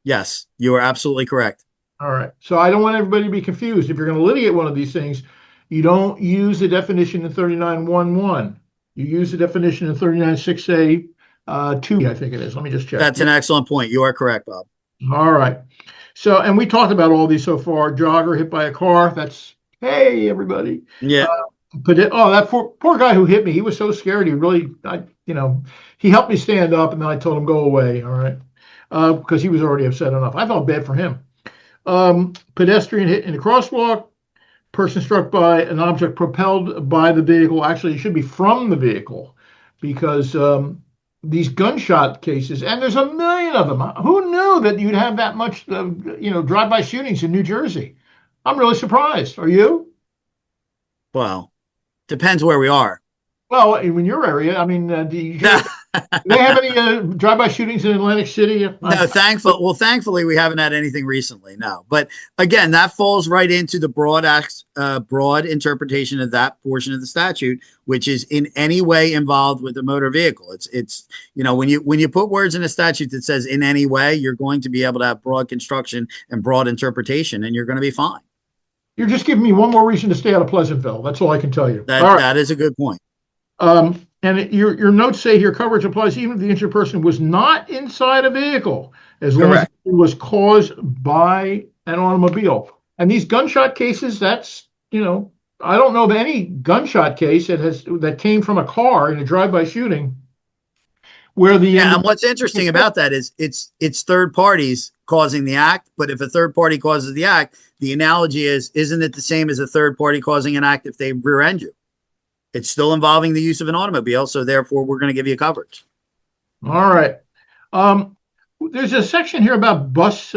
Speaker 2: Yes, you are absolutely correct.
Speaker 1: All right. So I don't want everybody to be confused. If you're going to litigate one of these things, you don't use the definition in 3911. You use the definition in 396A2, I think it is. Let me just check.
Speaker 2: That's an excellent point. You are correct, Bob.
Speaker 1: All right. So, and we talked about all these so far. Jogger hit by a car. That's, hey, everybody.
Speaker 2: Yeah.
Speaker 1: That poor guy who hit me, he was so scared. He really, he helped me stand up, and then I told him, go away. All right. Because he was already upset enough. I felt bad for him. Pedestrian hit in a crosswalk, person struck by an object propelled by the vehicle. Actually, it should be from the vehicle, because these gunshot cases, and there's a million of them. Who knew that you'd have that much, drive-by shootings in New Jersey? I'm really surprised. Are you?
Speaker 2: Well, depends where we are.
Speaker 1: Well, in your area, I mean, do they have any drive-by shootings in Atlantic City?
Speaker 2: No, thankfully, we haven't had anything recently. No, but again, that falls right into the broad interpretation of that portion of the statute, which is in any way involved with the motor vehicle. It's when you put words in a statute that says in any way, you're going to be able to have broad construction and broad interpretation, and you're going to be fine.
Speaker 1: You're just giving me one more reason to stay out of Pleasantville. That's all I can tell you.
Speaker 2: That is a good point.
Speaker 1: And your notes say here coverage applies even if the injured person was not inside a vehicle, as long as it was caused by an automobile. And these gunshot cases, that's, I don't know of any gunshot case that came from a car in a drive-by shooting where
Speaker 2: and what's interesting about that is it's third parties causing the act, but if a third party causes the act, the analogy isn't it the same as a third party causing an act if they rear end you? It's still involving the use of an automobile, so therefore we're going to give you coverage.
Speaker 1: All right. There's a section here about bus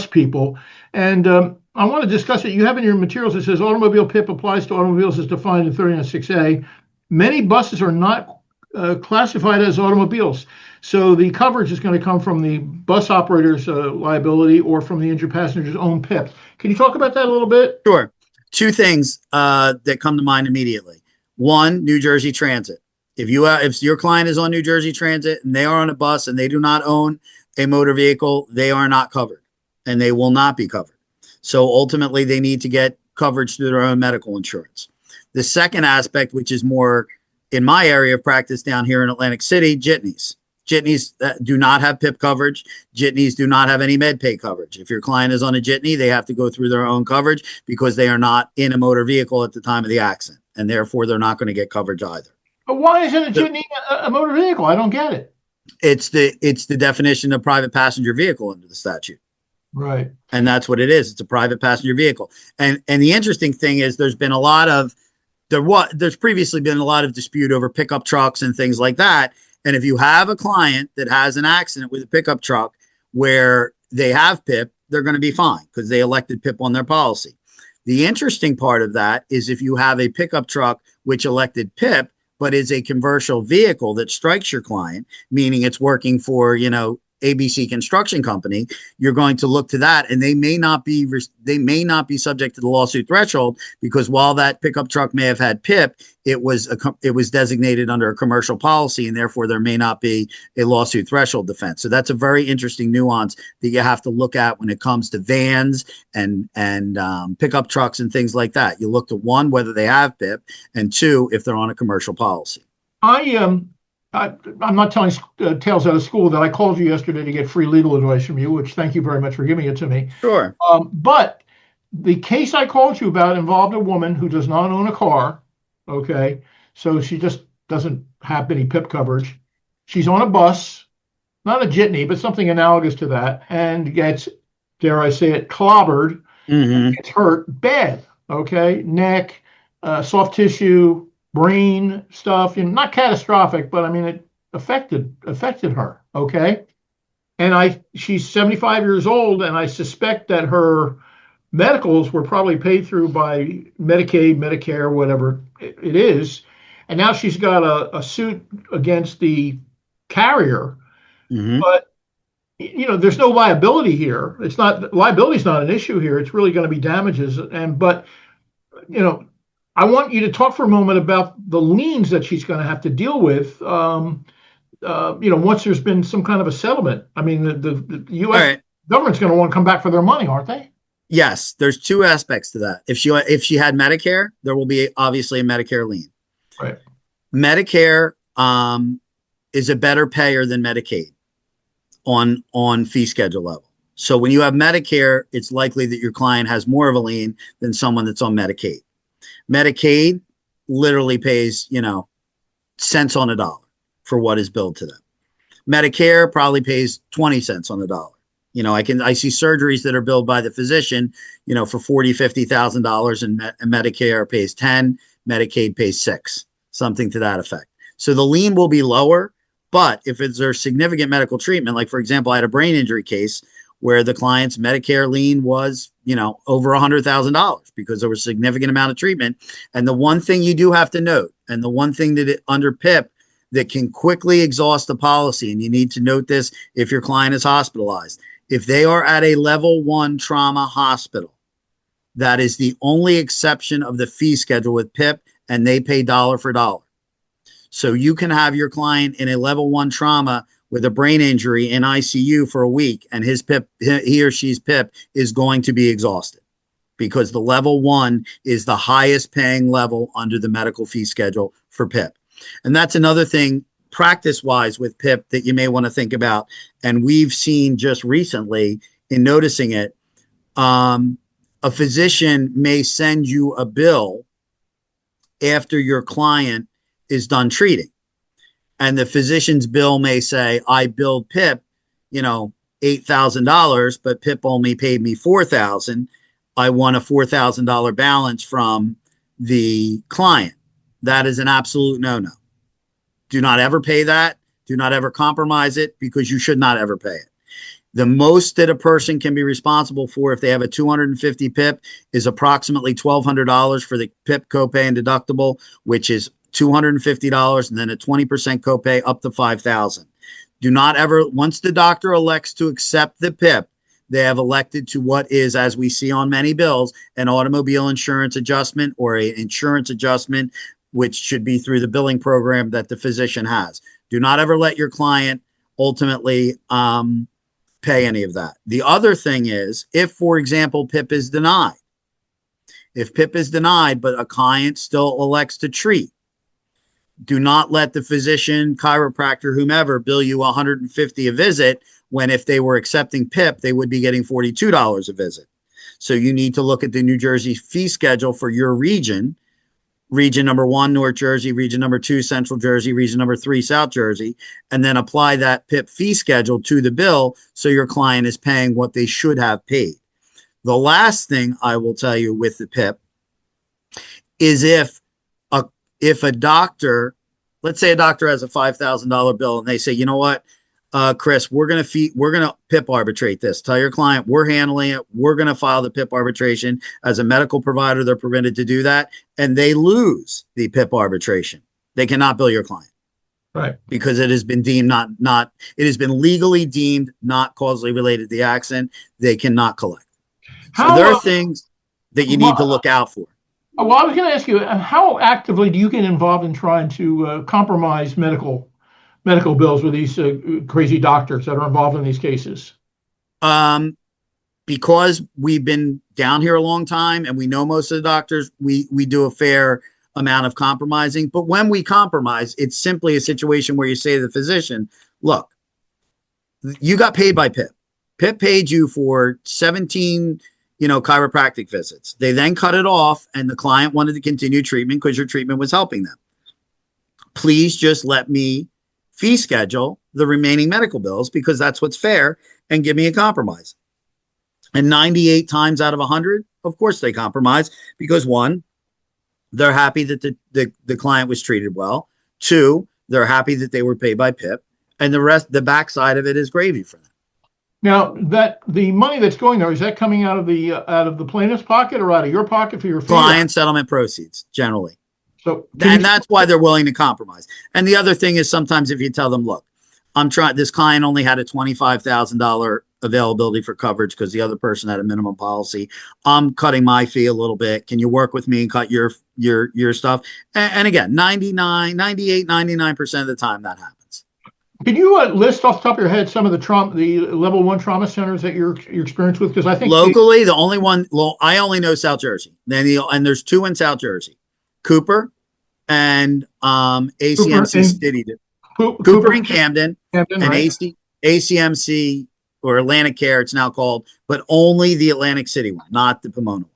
Speaker 1: people, and I want to discuss it. You have in your materials, it says automobile PIP applies to automobiles as defined in 396A. Many buses are not classified as automobiles, so the coverage is going to come from the bus operator's liability or from the injured passenger's own PIP. Can you talk about that a little bit?
Speaker 2: Sure. Two things that come to mind immediately. One, New Jersey Transit. If your client is on New Jersey Transit and they are on a bus and they do not own a motor vehicle, they are not covered, and they will not be covered. So ultimately, they need to get coverage through their own medical insurance. The second aspect, which is more in my area of practice down here in Atlantic City, jitneys. Jitneys do not have PIP coverage. Jitneys do not have any med pay coverage. If your client is on a jitney, they have to go through their own coverage because they are not in a motor vehicle at the time of the accident, and therefore they're not going to get coverage either.
Speaker 1: But why isn't a jitney a motor vehicle? I don't get it.
Speaker 2: It's the definition of private passenger vehicle under the statute.
Speaker 1: Right.
Speaker 2: And that's what it is. It's a private passenger vehicle. And the interesting thing is there's previously been a lot of dispute over pickup trucks and things like that. And if you have a client that has an accident with a pickup truck where they have PIP, they're going to be fine because they elected PIP on their policy. The interesting part of that is if you have a pickup truck which elected PIP, but is a commercial vehicle that strikes your client, meaning it's working for, ABC Construction Company, you're going to look to that, and they may not be subject to the lawsuit threshold because while that pickup truck may have had PIP, it was designated under a commercial policy, and therefore there may not be a lawsuit threshold defense. So that's a very interesting nuance that you have to look at when it comes to vans and pickup trucks and things like that. You look to one, whether they have PIP, and two, if they're on a commercial policy.
Speaker 1: I'm not telling tales out of school that I called you yesterday to get free legal advice from you, which thank you very much for giving it to me.
Speaker 2: Sure.
Speaker 1: But the case I called you about involved a woman who does not own a car. Okay. So she just doesn't have any PIP coverage. She's on a bus, not a jitney, but something analogous to that, and gets, dare I say it, clobbered.
Speaker 2: Mm-hmm.
Speaker 1: Gets hurt bad. Okay. Neck, soft tissue, brain stuff, not catastrophic, but I mean, it affected her. Okay. And she's 75 years old, and I suspect that her medicals were probably paid through by Medicaid, Medicare, whatever it is. And now she's got a suit against the carrier,
Speaker 2: mm-hmm.
Speaker 1: but there's no liability here. Liability's not an issue here. It's really going to be damages. But I want you to talk for a moment about the liens that she's going to have to deal with, once there's been some kind of a settlement. I mean, the U.S. government's going to want to come back for their money, aren't they?
Speaker 2: Yes, there's two aspects to that. If she had Medicare, there will be obviously a Medicare lien.
Speaker 1: Right.
Speaker 2: Medicare is a better payer than Medicaid on fee schedule level. So when you have Medicare, it's likely that your client has more of a lien than someone that's on Medicaid. Medicaid literally pays, cents on a dollar for what is billed to them. Medicare probably pays 20 cents on the dollar. I see surgeries that are billed by the physician, for $40,000, $50,000, and Medicare pays 10, Medicaid pays 6, something to that effect. So the lien will be lower, but if there's significant medical treatment, like for example, I had a brain injury case where the client's Medicare lien was, over $100,000 because there was a significant amount of treatment. And the one thing you do have to note, and the one thing that under PIP that can quickly exhaust the policy, and you need to note this if your client is hospitalized, if they are at a level 1 trauma hospital, that is the only exception of the fee schedule with PIP, and they pay dollar for dollar. So you can have your client in a level 1 trauma with a brain injury in ICU for a week, and his PIP, he or she's PIP is going to be exhausted because the level 1 is the highest paying level under the medical fee schedule for PIP. And that's another thing practice-wise with PIP that you may want to think about. And we've seen just recently in noticing it, a physician may send you a bill after your client is done treating. And the physician's bill may say, I billed PIP, $8,000, but PIP only paid me $4,000. I want a $4,000 balance from the client. That is an absolute no-no. Do not ever pay that. Do not ever compromise it because you should not ever pay it. The most that a person can be responsible for if they have a 250 PIP is approximately $1,200 for the PIP copay and deductible, which is $250 and then a 20% copay up to $5,000. Do not ever, once the doctor elects to accept the PIP, they have elected to what is, as we see on many bills, an automobile insurance adjustment or an insurance adjustment, which should be through the billing program that the physician has. Do not ever let your client ultimately pay any of that. The other thing is, if, for example, PIP is denied, but a client still elects to treat, do not let the physician, chiropractor, whomever bill you $150 a visit, when if they were accepting PIP, they would be getting $42 a visit. So you need to look at the New Jersey fee schedule for your region. Region number 1, North Jersey, region number 2, Central Jersey, region number 3, South Jersey, and then apply that PIP fee schedule to the bill so your client is paying what they should have paid. The last thing I will tell you with the PIP is if a doctor, let's say a doctor has a $5,000 bill and they say, you know what, Chris, we're going to PIP arbitrate this. Tell your client we're handling it. We're going to file the PIP arbitration. As a medical provider, they're permitted to do that, and they lose the PIP arbitration. They cannot bill your client,
Speaker 1: Right.
Speaker 2: Because it has been deemed it has been legally deemed not causally related to the accident. They cannot collect. So there are things that you need to look out for.
Speaker 1: Well, I was going to ask you, how actively do you get involved in trying to compromise medical bills with these crazy doctors that are involved in these cases?
Speaker 2: Because we've been down here a long time and we know most of the doctors, we do a fair amount of compromising. But when we compromise, it's simply a situation where you say to the physician, look, you got paid by PIP. PIP paid you for 17 chiropractic visits. They then cut it off and the client wanted to continue treatment because your treatment was helping them. Please just let me fee schedule the remaining medical bills because that's what's fair, and give me a compromise. And 98 times out of 100, of course they compromise, because 1, they're happy that the client was treated well. 2, they're happy that they were paid by PIP, and the backside of it is gravy for them.
Speaker 1: Now, that the money that's going there, is that coming out of the plaintiff's pocket or out of your pocket for your fee?
Speaker 2: Client settlement proceeds, generally.
Speaker 1: So,
Speaker 2: and that's why they're willing to compromise. And the other thing is, sometimes if you tell them, look, this client only had a $25,000 availability for coverage because the other person had a minimum policy. I'm cutting my fee a little bit. Can you work with me and cut your stuff? And again, 99% of the time that happens.
Speaker 1: Can you list off the top of your head some of the level 1 trauma centers that you're experienced with? Because I think
Speaker 2: locally, the only one, I only know South Jersey. And there's 2 in South Jersey. Cooper and ACMC City. Cooper and Camden and right. ACMC or Atlantic Care, it's now called, but only the Atlantic City one, not the Pomona one.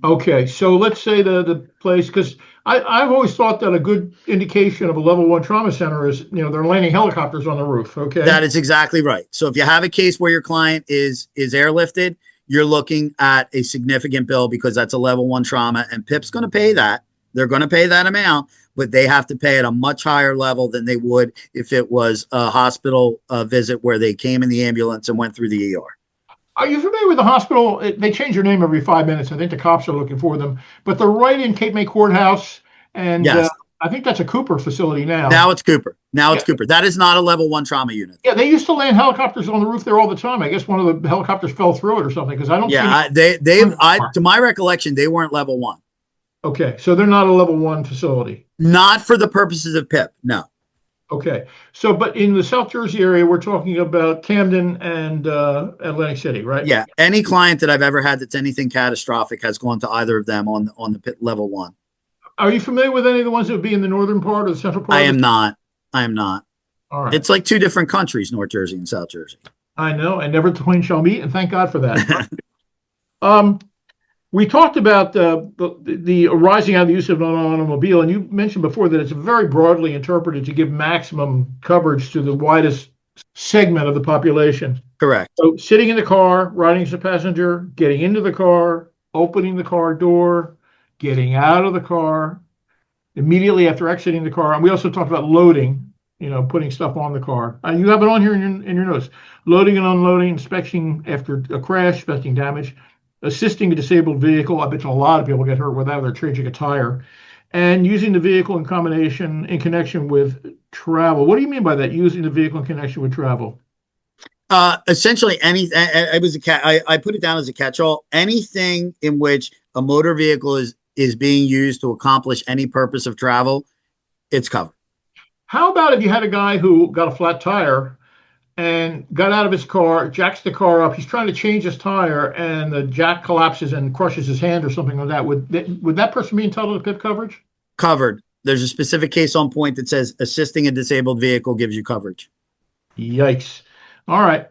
Speaker 1: Okay, so let's say the place, because I've always thought that a good indication of a level 1 trauma center is, they're landing helicopters on the roof. Okay,
Speaker 2: that is exactly right. So if you have a case where your client is airlifted, you're looking at a significant bill because that's a level 1 trauma, and PIP's going to pay that. They're going to pay that amount, but they have to pay at a much higher level than they would if it was a hospital visit where they came in the ambulance and went through the ER.
Speaker 1: Are you familiar with the hospital? They change their name every 5 minutes. I think the cops are looking for them, but they're right in Cape May Courthouse, and yes. I think that's a Cooper facility now.
Speaker 2: Now it's Cooper. Cooper. That is not a level 1 trauma unit.
Speaker 1: Yeah, they used to land helicopters on the roof there all the time. I guess one of the helicopters fell through it or something, because I don't.
Speaker 2: Yeah, to my recollection, they weren't level 1.
Speaker 1: Okay, so they're not a level 1 facility.
Speaker 2: Not for the purposes of PIP, no.
Speaker 1: Okay, so but in the South Jersey area, we're talking about Camden and Atlantic City, right?
Speaker 2: Yeah, any client that I've ever had that's anything catastrophic has gone to either of them on the PIP level 1.
Speaker 1: Are you familiar with any of the ones that would be in the northern part or the central part?
Speaker 2: I am not.
Speaker 1: All right.
Speaker 2: It's like 2 different countries, North Jersey and South Jersey.
Speaker 1: I know, and never the twain shall meet, and thank God for that. We talked about the arising out of the use of an automobile, and you mentioned before that it's very broadly interpreted to give maximum coverage to the widest segment of the population.
Speaker 2: Correct.
Speaker 1: So sitting in the car, riding as a passenger, getting into the car, opening the car door, getting out of the car, immediately after exiting the car. And we also talked about loading, putting stuff on the car. You have it on here in your notes. Loading and unloading, inspection after a crash, inspecting damage, assisting a disabled vehicle. I bet you a lot of people get hurt without they're changing a tire. And using the vehicle in connection with travel. What do you mean by that, using the vehicle in connection with travel?
Speaker 2: Essentially, I put it down as a catch-all. Anything in which a motor vehicle is being used to accomplish any purpose of travel, it's covered.
Speaker 1: How about if you had a guy who got a flat tire and got out of his car, jacks the car up, he's trying to change his tire, and the jack collapses and crushes his hand or something like that? Would that person be entitled to PIP coverage?
Speaker 2: Covered. There's a specific case on point that says assisting a disabled vehicle gives you coverage.
Speaker 1: Yikes. All right.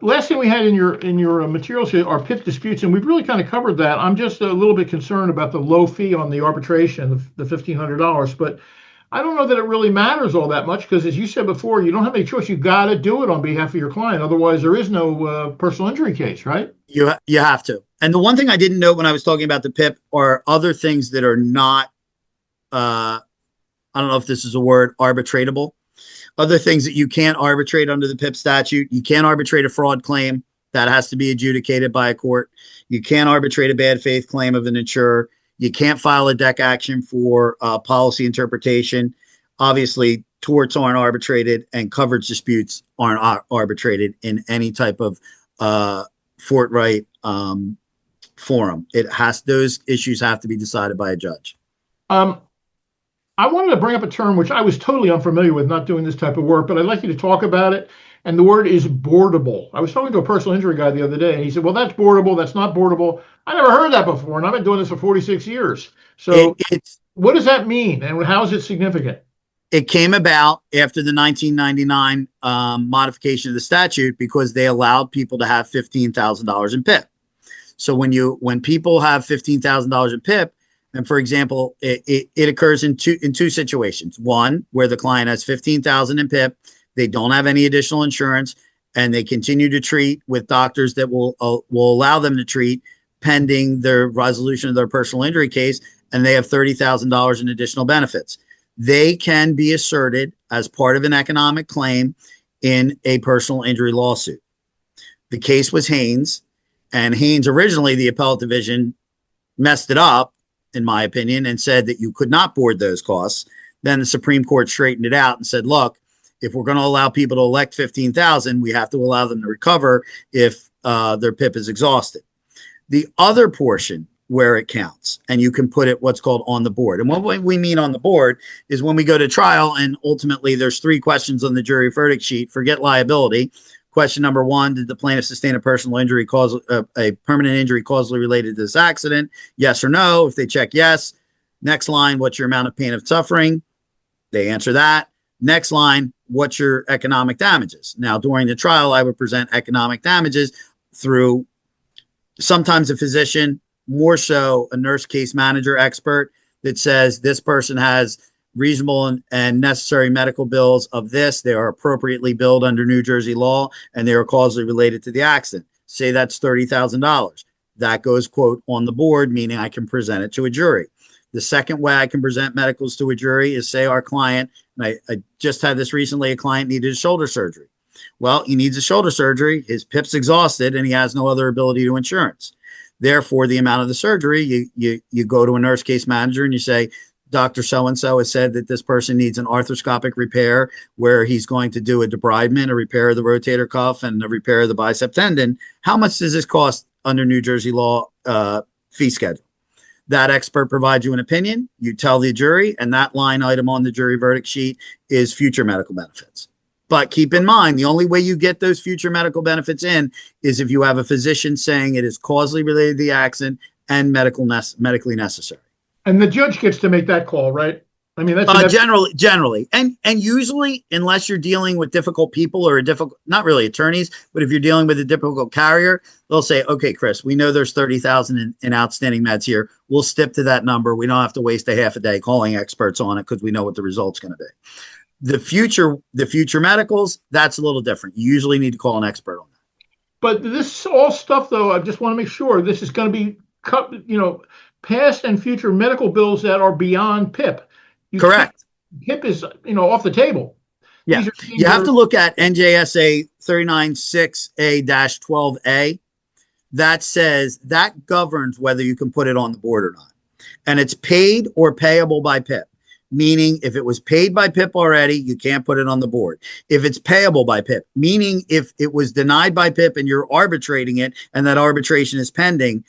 Speaker 1: Last thing we had in your materials here are PIP disputes, and we've really kind of covered that. I'm just a little bit concerned about the low fee on the arbitration, the $1,500, but I don't know that it really matters all that much because, as you said before, you don't have any choice. You got to do it on behalf of your client. Otherwise, there is no personal injury case, right?
Speaker 2: You have to. And the one thing I didn't note when I was talking about the PIP are other things that are not, I don't know if this is a word, arbitratable. Other things that you can't arbitrate under the PIP statute. You can't arbitrate a fraud claim. That has to be adjudicated by a court. You can't arbitrate a bad faith claim of an insurer. You can't file a deck action for policy interpretation. Obviously, torts aren't arbitrated and coverage disputes aren't arbitrated in any type of forthright forum. Those issues have to be decided by a judge.
Speaker 1: I wanted to bring up a term which I was totally unfamiliar with, not doing this type of work, but I'd like you to talk about it. And the word is boardable. I was talking to a personal injury guy the other day, and he said, well, that's boardable. That's not boardable. I never heard that before, and I've been doing this for 46 years. So what does that mean, and how is it significant?
Speaker 2: It came about after the 1999 modification of the statute because they allowed people to have $15,000 in PIP. So when people have $15,000 in PIP, and for example, it occurs in two situations. One, where the client has $15,000 in PIP, they don't have any additional insurance, and they continue to treat with doctors that will allow them to treat pending their resolution of their personal injury case, and they have $30,000 in additional benefits. They can be asserted as part of an economic claim in a personal injury lawsuit. The case was Haynes, and Haynes originally, the appellate division, messed it up, in my opinion, and said that you could not board those costs. Then the Supreme Court straightened it out and said, look, if we're going to allow people to elect $15,000, we have to allow them to recover if their PIP is exhausted. The other portion where it counts, and you can put it what's called on the board. And what we mean on the board is when we go to trial, and ultimately there's 3 questions on the jury verdict sheet. Forget liability. Question number 1, did the plaintiff sustain a personal injury, a permanent injury causally related to this accident? Yes or no? If they check yes. Next line, what's your amount of pain of suffering? They answer that. Next line, what's your economic damages? Now, during the trial, I would present economic damages through sometimes a physician, more so a nurse case manager expert that says this person has reasonable and necessary medical bills of this. They are appropriately billed under New Jersey law, and they are causally related to the accident. Say that's $30,000. That goes, quote, on the board, meaning I can present it to a jury. The second way I can present medicals to a jury is, say our client, and I just had this recently, a client needed a shoulder surgery. Well, he needs a shoulder surgery. His PIP's exhausted, and he has no other ability to insurance. Therefore, the amount of the surgery, you go to a nurse case manager and you say, Dr. So-and-so has said that this person needs an arthroscopic repair where he's going to do a debridement, a repair of the rotator cuff, and a repair of the bicep tendon. How much does this cost under New Jersey law fee schedule? That expert provides you an opinion. You tell the jury, and that line item on the jury verdict sheet is future medical benefits. But keep in mind, the only way you get those future medical benefits in is if you have a physician saying it is causally related to the accident and medically necessary.
Speaker 1: And the judge gets to make that call, right? I mean, that's
Speaker 2: generally, and usually, unless you're dealing with difficult people or not really attorneys, but if you're dealing with a difficult carrier, they'll say, "Okay, Chris, we know there's 30,000 in outstanding meds here. We'll stick to that number. We don't have to waste a half a day calling experts on it because we know what the result's going to be." The future medicals, that's a little different. You usually need to call an expert on that.
Speaker 1: But this all stuff, though, I just want to make sure this is going to be, past and future medical bills that are beyond PIP.
Speaker 2: Correct.
Speaker 1: PIP is, off the table.
Speaker 2: Yeah. You have to look at NJSA 396A-12A. That governs whether you can put it on the board or not. And it's paid or payable by PIP. Meaning if it was paid by PIP already, you can't put it on the board. If it's payable by PIP, meaning if it was denied by PIP and you're arbitrating it and that arbitration is pending,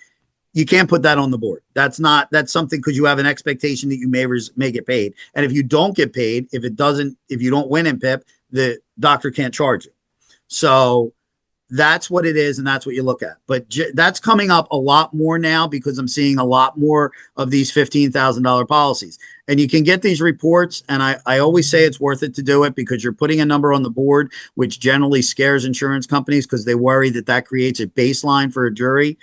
Speaker 2: you can't put that on the board. That's something because you have an expectation that you may get paid. And if you don't get paid, if you don't win in PIP, the doctor can't charge you. So that's what it is, and that's what you look at. But that's coming up a lot more now because I'm seeing a lot more of these $15,000 policies. And you can get these reports, and I always say it's worth it to do it because you're putting a number on the board, which generally scares insurance companies because they worry that that creates a baseline for a jury.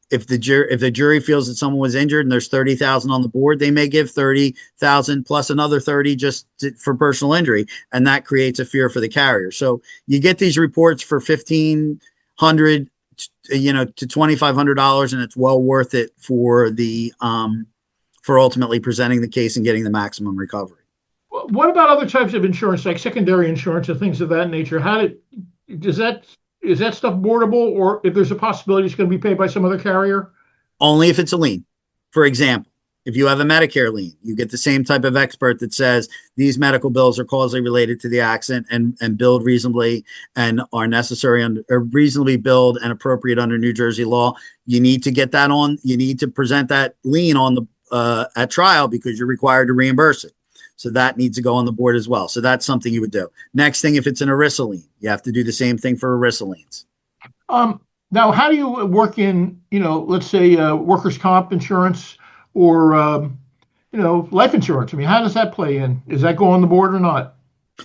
Speaker 2: If the jury feels that someone was injured and there's 30,000 on the board, they may give 30,000 plus another 30 for personal injury, and that creates a fear for the carrier. So you get these reports for $1,500, to $2,500, and it's well worth it for ultimately presenting the case and getting the maximum recovery.
Speaker 1: What about other types of insurance, like secondary insurance and things of that nature? Is that stuff boardable, or if there's a possibility it's going to be paid by some other carrier?
Speaker 2: Only if it's a lien. For example, if you have a Medicare lien, you get the same type of expert that says these medical bills are causally related to the accident and billed reasonably and are necessary or reasonably billed and appropriate under New Jersey law. You need to get that on. You need to present that lien on the at trial because you're required to reimburse it. So that needs to go on the board as well. So that's something you would do. Next thing, if it's an ERISA lien, you have to do the same thing for ERISA liens.
Speaker 1: Now, how do you work in, let's say workers' comp insurance or, life insurance? I mean, how does that play in? Does that go on the board or not?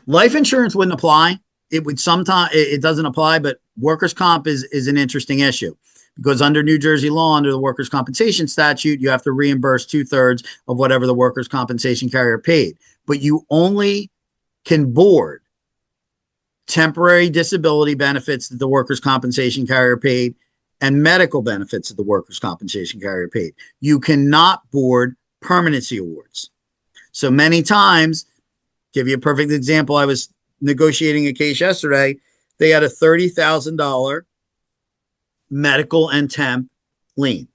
Speaker 2: Life insurance wouldn't apply. It would sometimes, it doesn't apply, but workers' comp is an interesting issue. Because under New Jersey law, under the workers' compensation statute, you have to reimburse 2/3 of whatever the workers' compensation carrier paid. But you only can board temporary disability benefits that the workers' compensation carrier paid and medical benefits that the workers' compensation carrier paid. You cannot board permanency awards. So many times, give you a perfect example, I was negotiating a case yesterday. They had a $30,000 medical and temp lien.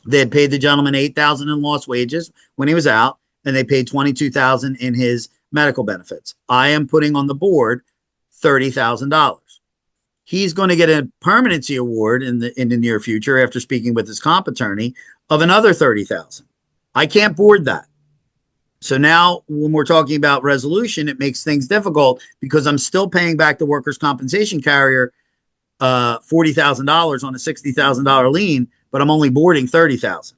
Speaker 2: They had paid the gentleman $8,000 in lost wages when he was out, and they paid $22,000 in his medical benefits. I am putting on the board $30,000. He's going to get a permanency award in the near future after speaking with his comp attorney of another $30,000. I can't board that. So now when we're talking about resolution, it makes things difficult because I'm still paying back the workers' compensation carrier $40,000 on a $60,000 lien, but I'm only boarding $30,000.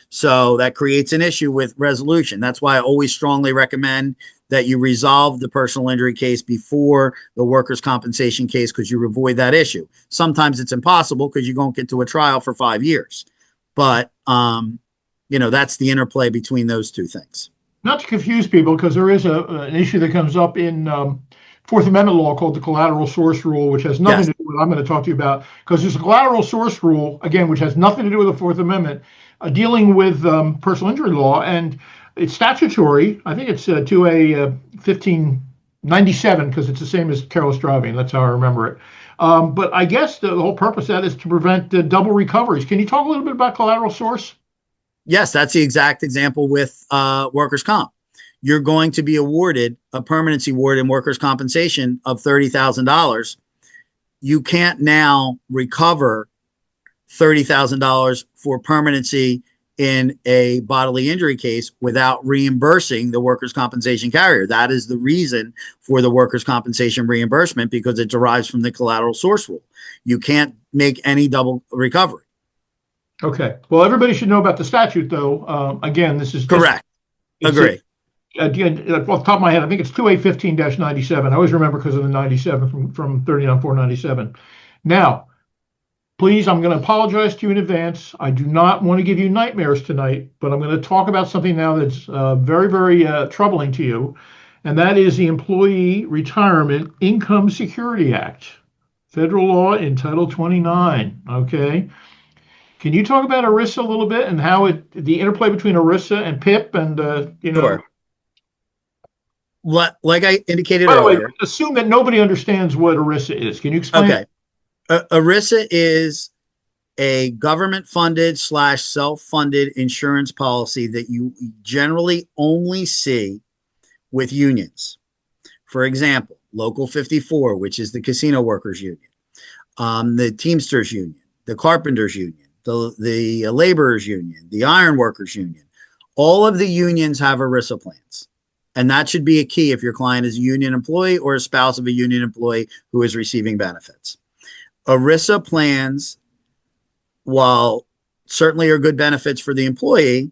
Speaker 2: So that creates an issue with resolution. That's why I always strongly recommend that you resolve the personal injury case before the workers' compensation case because you avoid that issue. Sometimes it's impossible because you won't get to a trial for 5 years. But, that's the interplay between those two things.
Speaker 1: Not to confuse people, because there is an issue that comes up in Fourth Amendment law called the collateral source rule, which has nothing to do with what I'm going to talk to you about, because there's a collateral source rule, again, which has nothing to do with the Fourth Amendment, dealing with personal injury law, and it's statutory. I think it's 2A 1597, because it's the same as careless driving. That's how I remember it. But I guess the whole purpose of that is to prevent double recoveries. Can you talk a little bit about collateral source?
Speaker 2: Yes, that's the exact example with workers' comp. You're going to be awarded a permanency award in workers' compensation of $30,000. You can't now recover $30,000 for permanency in a bodily injury case without reimbursing the workers' compensation carrier. That is the reason for the workers' compensation reimbursement, because it derives from the collateral source rule. You can't make any double recovery.
Speaker 1: Okay. Well, everybody should know about the statute, though. Again, this is
Speaker 2: correct. Agree.
Speaker 1: Again, off the top of my head, I think it's 2A 15-97. I always remember because of the 97 from 39-497. Now, please, I'm going to apologize to you in advance. I do not want to give you nightmares tonight, but I'm going to talk about something now that's very, very troubling to you, and that is the Employee Retirement Income Security Act, federal law in Title 29. Okay. Can you talk about ERISA a little bit and how the interplay between ERISA and PIP and
Speaker 2: Sure. Like I indicated
Speaker 1: by the way,
Speaker 2: earlier.
Speaker 1: Assume that nobody understands what ERISA is. Can you explain?
Speaker 2: Okay. ERISA is a government-funded / self-funded insurance policy that you generally only see with unions. For example, Local 54, which is the casino workers union, the Teamsters union, the Carpenters union, the laborers union, the iron workers union. All of the unions have ERISA plans. And that should be a key if your client is a union employee or a spouse of a union employee who is receiving benefits. ERISA plans, while certainly are good benefits for the employee,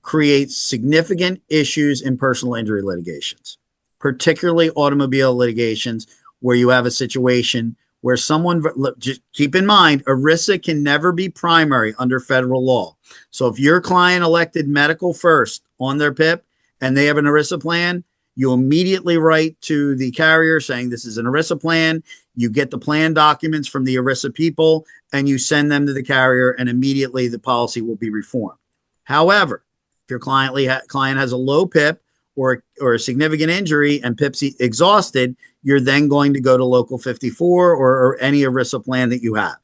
Speaker 2: creates significant issues in personal injury litigations, particularly automobile litigations, where you have a situation where someone, just keep in mind, ERISA can never be primary under federal law. So if your client elected medical first on their PIP and they have an ERISA plan, you immediately write to the carrier saying this is an ERISA plan. You get the plan documents from the ERISA people and you send them to the carrier, and immediately the policy will be reformed. However, if your client has a low PIP or a significant injury and PIP's exhausted, you're then going to go to Local 54 or any ERISA plan that you have.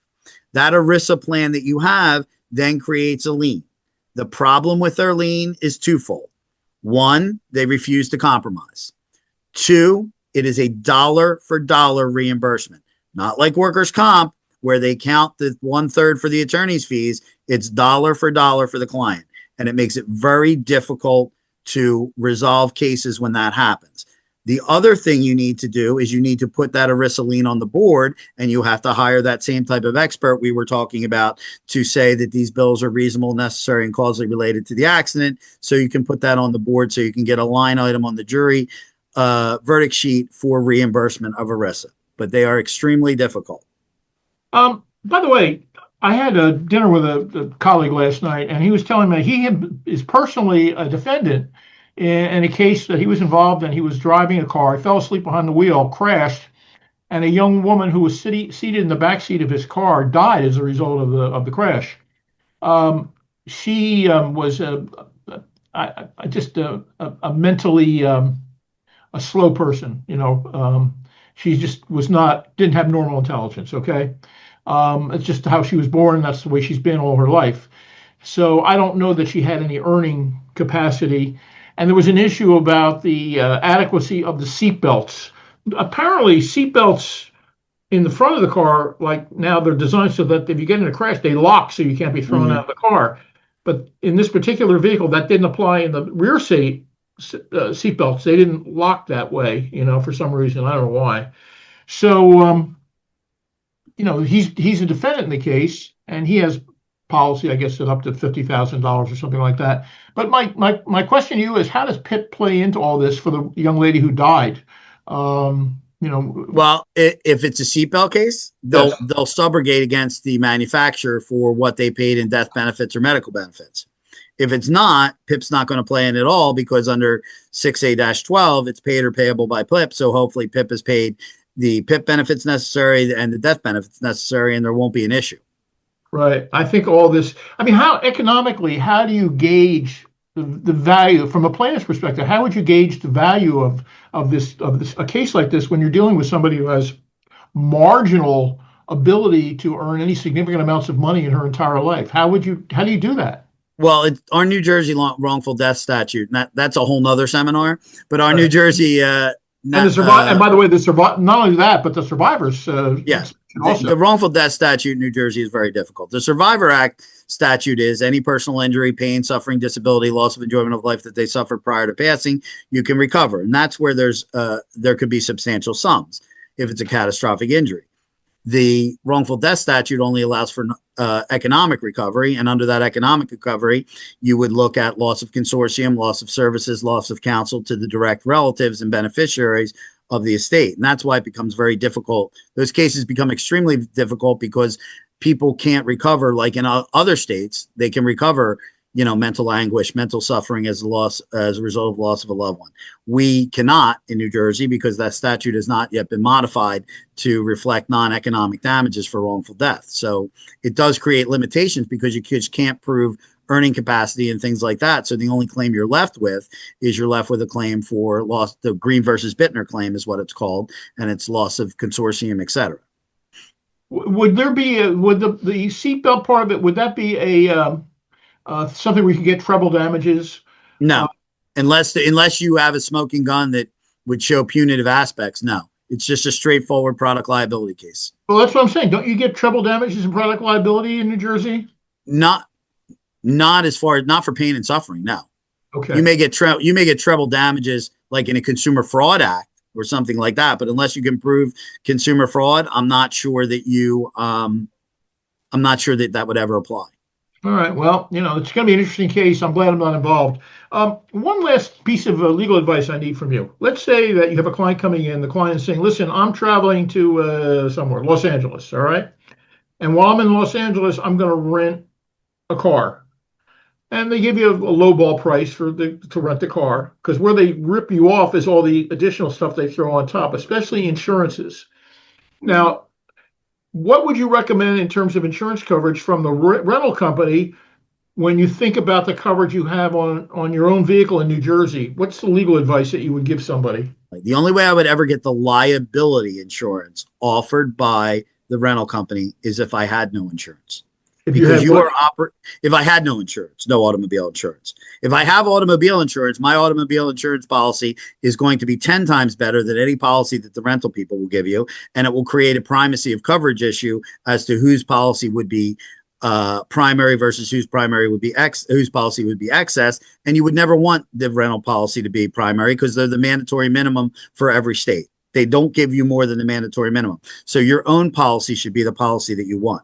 Speaker 2: That ERISA plan that you have then creates a lien. The problem with their lien is twofold. One, they refuse to compromise. Two, it is a dollar for dollar reimbursement. Not like workers' comp, where they count the 1/3 for the attorney's fees. It's dollar for dollar for the client. And it makes it very difficult to resolve cases when that happens. The other thing you need to do is you need to put that ERISA lien on the board, and you have to hire that same type of expert we were talking about to say that these bills are reasonable, necessary, and causally related to the accident. So you can put that on the board so you can get a line item on the jury verdict sheet for reimbursement of ERISA. But they are extremely difficult.
Speaker 1: By the way, I had a dinner with a colleague last night, and he was telling me he is personally a defendant in a case that he was involved in. He was driving a car, he fell asleep behind the wheel, crashed, and a young woman who was seated in the back seat of his car died as a result of the crash. She was just a mentally a slow person. She just didn't have normal intelligence. Okay. It's just how she was born. That's the way she's been all her life. So I don't know that she had any earning capacity. And there was an issue about the adequacy of the seat belts. Apparently, seat belts in the front of the car, like now, they're designed so that if you get in a crash, they lock so you can't be thrown out of the car. But in this particular vehicle, that didn't apply in the rear seat belts. They didn't lock that way, for some reason. I don't know why. So, he's a defendant in the case, and he has policy, I guess, at up to $50,000 or something like that. But my question to you is, how does PIP play into all this for the young lady who died?
Speaker 2: Well, if it's a seatbelt case, they'll subrogate against the manufacturer for what they paid in death benefits or medical benefits. If it's not, PIP's not going to play in at all, because under 6A-12, it's paid or payable by PIP. So hopefully PIP is paid the PIP benefits necessary and the death benefits necessary, and there won't be an issue.
Speaker 1: Right. I think all this, how do you gauge the value from a plaintiff's perspective? How would you gauge the value of this a case like this when you're dealing with somebody who has marginal ability to earn any significant amounts of money in her entire life? How do you do that?
Speaker 2: Well, our New Jersey wrongful death statute, that's a whole nother seminar, but our New Jersey and
Speaker 1: by the way, not only that, but the survivors.
Speaker 2: Yes. The wrongful death statute in New Jersey is very difficult. The Survivor Act statute is any personal injury, pain, suffering, disability, loss of enjoyment of life that they suffered prior to passing, you can recover. And that's where there could be substantial sums if it's a catastrophic injury. The wrongful death statute only allows for economic recovery. And under that economic recovery, you would look at loss of consortium, loss of services, loss of counsel to the direct relatives and beneficiaries of the estate. And that's why it becomes very difficult. Those cases become extremely difficult because people can't recover like in other states. They can recover, mental anguish, mental suffering as a result of loss of a loved one. We cannot in New Jersey because that statute has not yet been modified to reflect non-economic damages for wrongful death. So it does create limitations because you just can't prove earning capacity and things like that. So the only claim you're left with a claim for loss. The Green versus Bittner claim is what it's called, and it's loss of consortium, et cetera.
Speaker 1: Would there be would the seatbelt part of it? Would that be a something where you could get treble damages?
Speaker 2: No, unless you have a smoking gun that would show punitive aspects. No, it's just a straightforward product liability case.
Speaker 1: Well, that's what I'm saying. Don't you get treble damages and product liability in New Jersey?
Speaker 2: Not for pain and suffering. No.
Speaker 1: Okay.
Speaker 2: You may get treble damages like in a Consumer Fraud Act or something like that, but unless you can prove consumer fraud, I'm not sure that that would ever apply.
Speaker 1: All right. Well, it's going to be an interesting case. I'm glad I'm not involved. One last piece of legal advice I need from you. Let's say that you have a client coming in. The client is saying, "Listen, I'm traveling to somewhere, Los Angeles. All right. And while I'm in Los Angeles, I'm going to rent a car." And they give you a low ball price to rent the car, because where they rip you off is all the additional stuff they throw on top, especially insurances. Now, what would you recommend in terms of insurance coverage from the rental company when you think about the coverage you have on your own vehicle in New Jersey? What's the legal advice that you would give somebody?
Speaker 2: Like, the only way I would ever get the liability insurance offered by the rental company is if I had no insurance.
Speaker 1: If you
Speaker 2: Because
Speaker 1: have
Speaker 2: you
Speaker 1: what?
Speaker 2: are if I had no insurance, no automobile insurance. If I have automobile insurance, my automobile insurance policy is going to be 10 times better than any policy that the rental people will give you. And it will create a primacy of coverage issue as to whose policy would be primary versus whose policy would be excess. And you would never want the rental policy to be primary because they're the mandatory minimum for every state. They don't give you more than the mandatory minimum. So your own policy should be the policy that you want.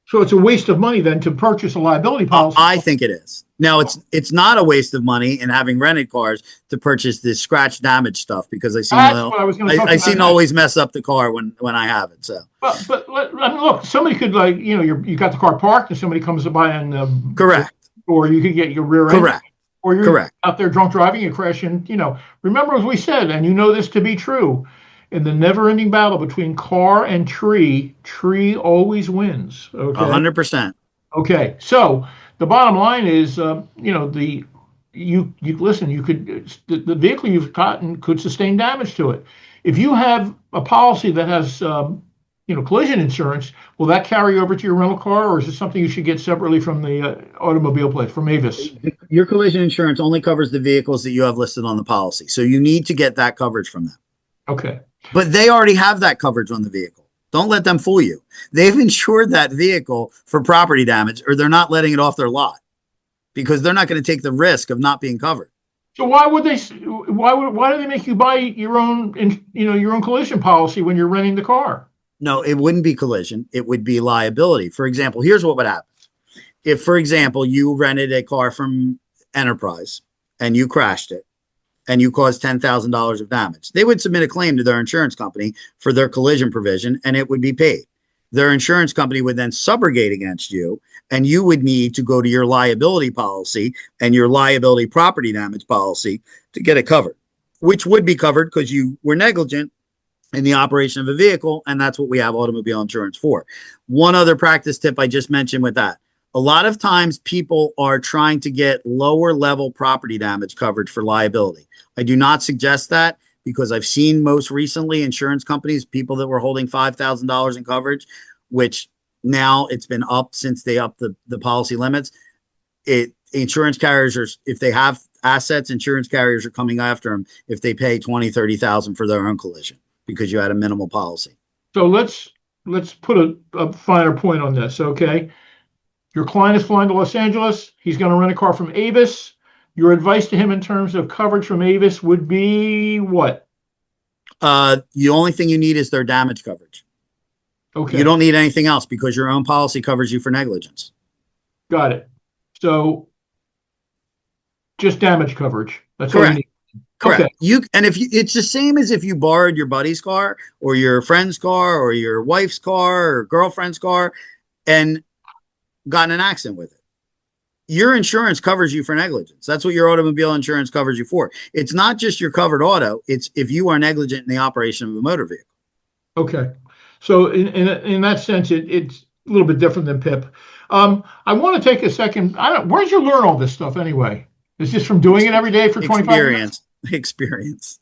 Speaker 1: So it's a waste of money then to purchase a liability policy.
Speaker 2: I think it is. Now, it's not a waste of money in having rented cars to purchase this scratch damage stuff, because
Speaker 1: That's what I was going to talk
Speaker 2: I
Speaker 1: about
Speaker 2: seem to
Speaker 1: next.
Speaker 2: always mess up the car when I have it. So
Speaker 1: But I mean, look, somebody could, like, you got the car parked and somebody comes by and
Speaker 2: correct,
Speaker 1: or you could get your rear end,
Speaker 2: correct,
Speaker 1: or you're
Speaker 2: correct.
Speaker 1: out there drunk driving, you crash, and remember, as we said, and you know this to be true, in the never-ending battle between car and tree, tree always wins. Okay.
Speaker 2: 100%.
Speaker 1: Okay. So the bottom line is, you listen. You could the vehicle you've gotten could sustain damage to it. If you have a policy that has collision insurance, will that carry over to your rental car, or is it something you should get separately from the automobile place, from Avis?
Speaker 2: Your collision insurance only covers the vehicles that you have listed on the policy, so you need to get that coverage from them.
Speaker 1: Okay.
Speaker 2: But they already have that coverage on the vehicle. Don't let them fool you. They've insured that vehicle for property damage, or they're not letting it off their lot, because they're not going to take the risk of not being covered.
Speaker 1: So why do they make you buy your own collision policy when you're renting the car?
Speaker 2: No, it wouldn't be collision. It would be liability. For example, here's what would happen. If, for example, you rented a car from Enterprise and you crashed it and you caused $10,000 of damage, they would submit a claim to their insurance company for their collision provision, and it would be paid. Their insurance company would then subrogate against you, and you would need to go to your liability policy and your liability property damage policy to get it covered, which would be covered because you were negligent in the operation of a vehicle, and that's what we have automobile insurance for. One other practice tip I just mentioned with that: a lot of times people are trying to get lower level property damage coverage for liability. I do not suggest that, because I've seen most recently insurance companies, people that were holding $5,000 in coverage, which now it's been up since they upped the policy limits. Insurance carriers are, if they have assets, insurance carriers are coming after them if they pay 20, 30,000 for their own collision because you had a minimal policy.
Speaker 1: So let's put a finer point on this, okay? Your client is flying to Los Angeles. He's going to rent a car from Avis. Your advice to him in terms of coverage from Avis would be what?
Speaker 2: The only thing you need is their damage coverage.
Speaker 1: Okay.
Speaker 2: You don't need anything else because your own policy covers you for negligence.
Speaker 1: Got it. So just damage coverage. That's
Speaker 2: correct.
Speaker 1: All you need.
Speaker 2: Correct.
Speaker 1: Okay.
Speaker 2: It's the same as if you borrowed your buddy's car or your friend's car or your wife's car or girlfriend's car and got in an accident with it. Your insurance covers you for negligence. That's what your automobile insurance covers you for. It's not just your covered auto. It's if you are negligent in the operation of a motor vehicle.
Speaker 1: Okay. So in that sense, it's a little bit different than PIP. I want to take a second. Where'd you learn all this stuff anyway? Is this from doing it every day for 25 years?
Speaker 2: Experience.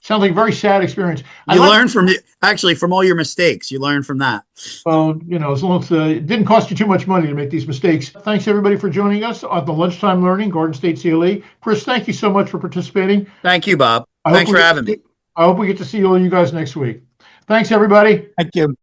Speaker 1: Sounds like a very sad experience.
Speaker 2: You learn from all your mistakes. You learn from that.
Speaker 1: Well, as long as it didn't cost you too much money to make these mistakes. Thanks everybody for joining us on the Lunchtime Learning, Garden State CLE. Chris, thank you so much for participating.
Speaker 2: Thank you, Bob. Thanks for having me.
Speaker 1: I hope we get to see all you guys next week. Thanks everybody.
Speaker 3: Thank you.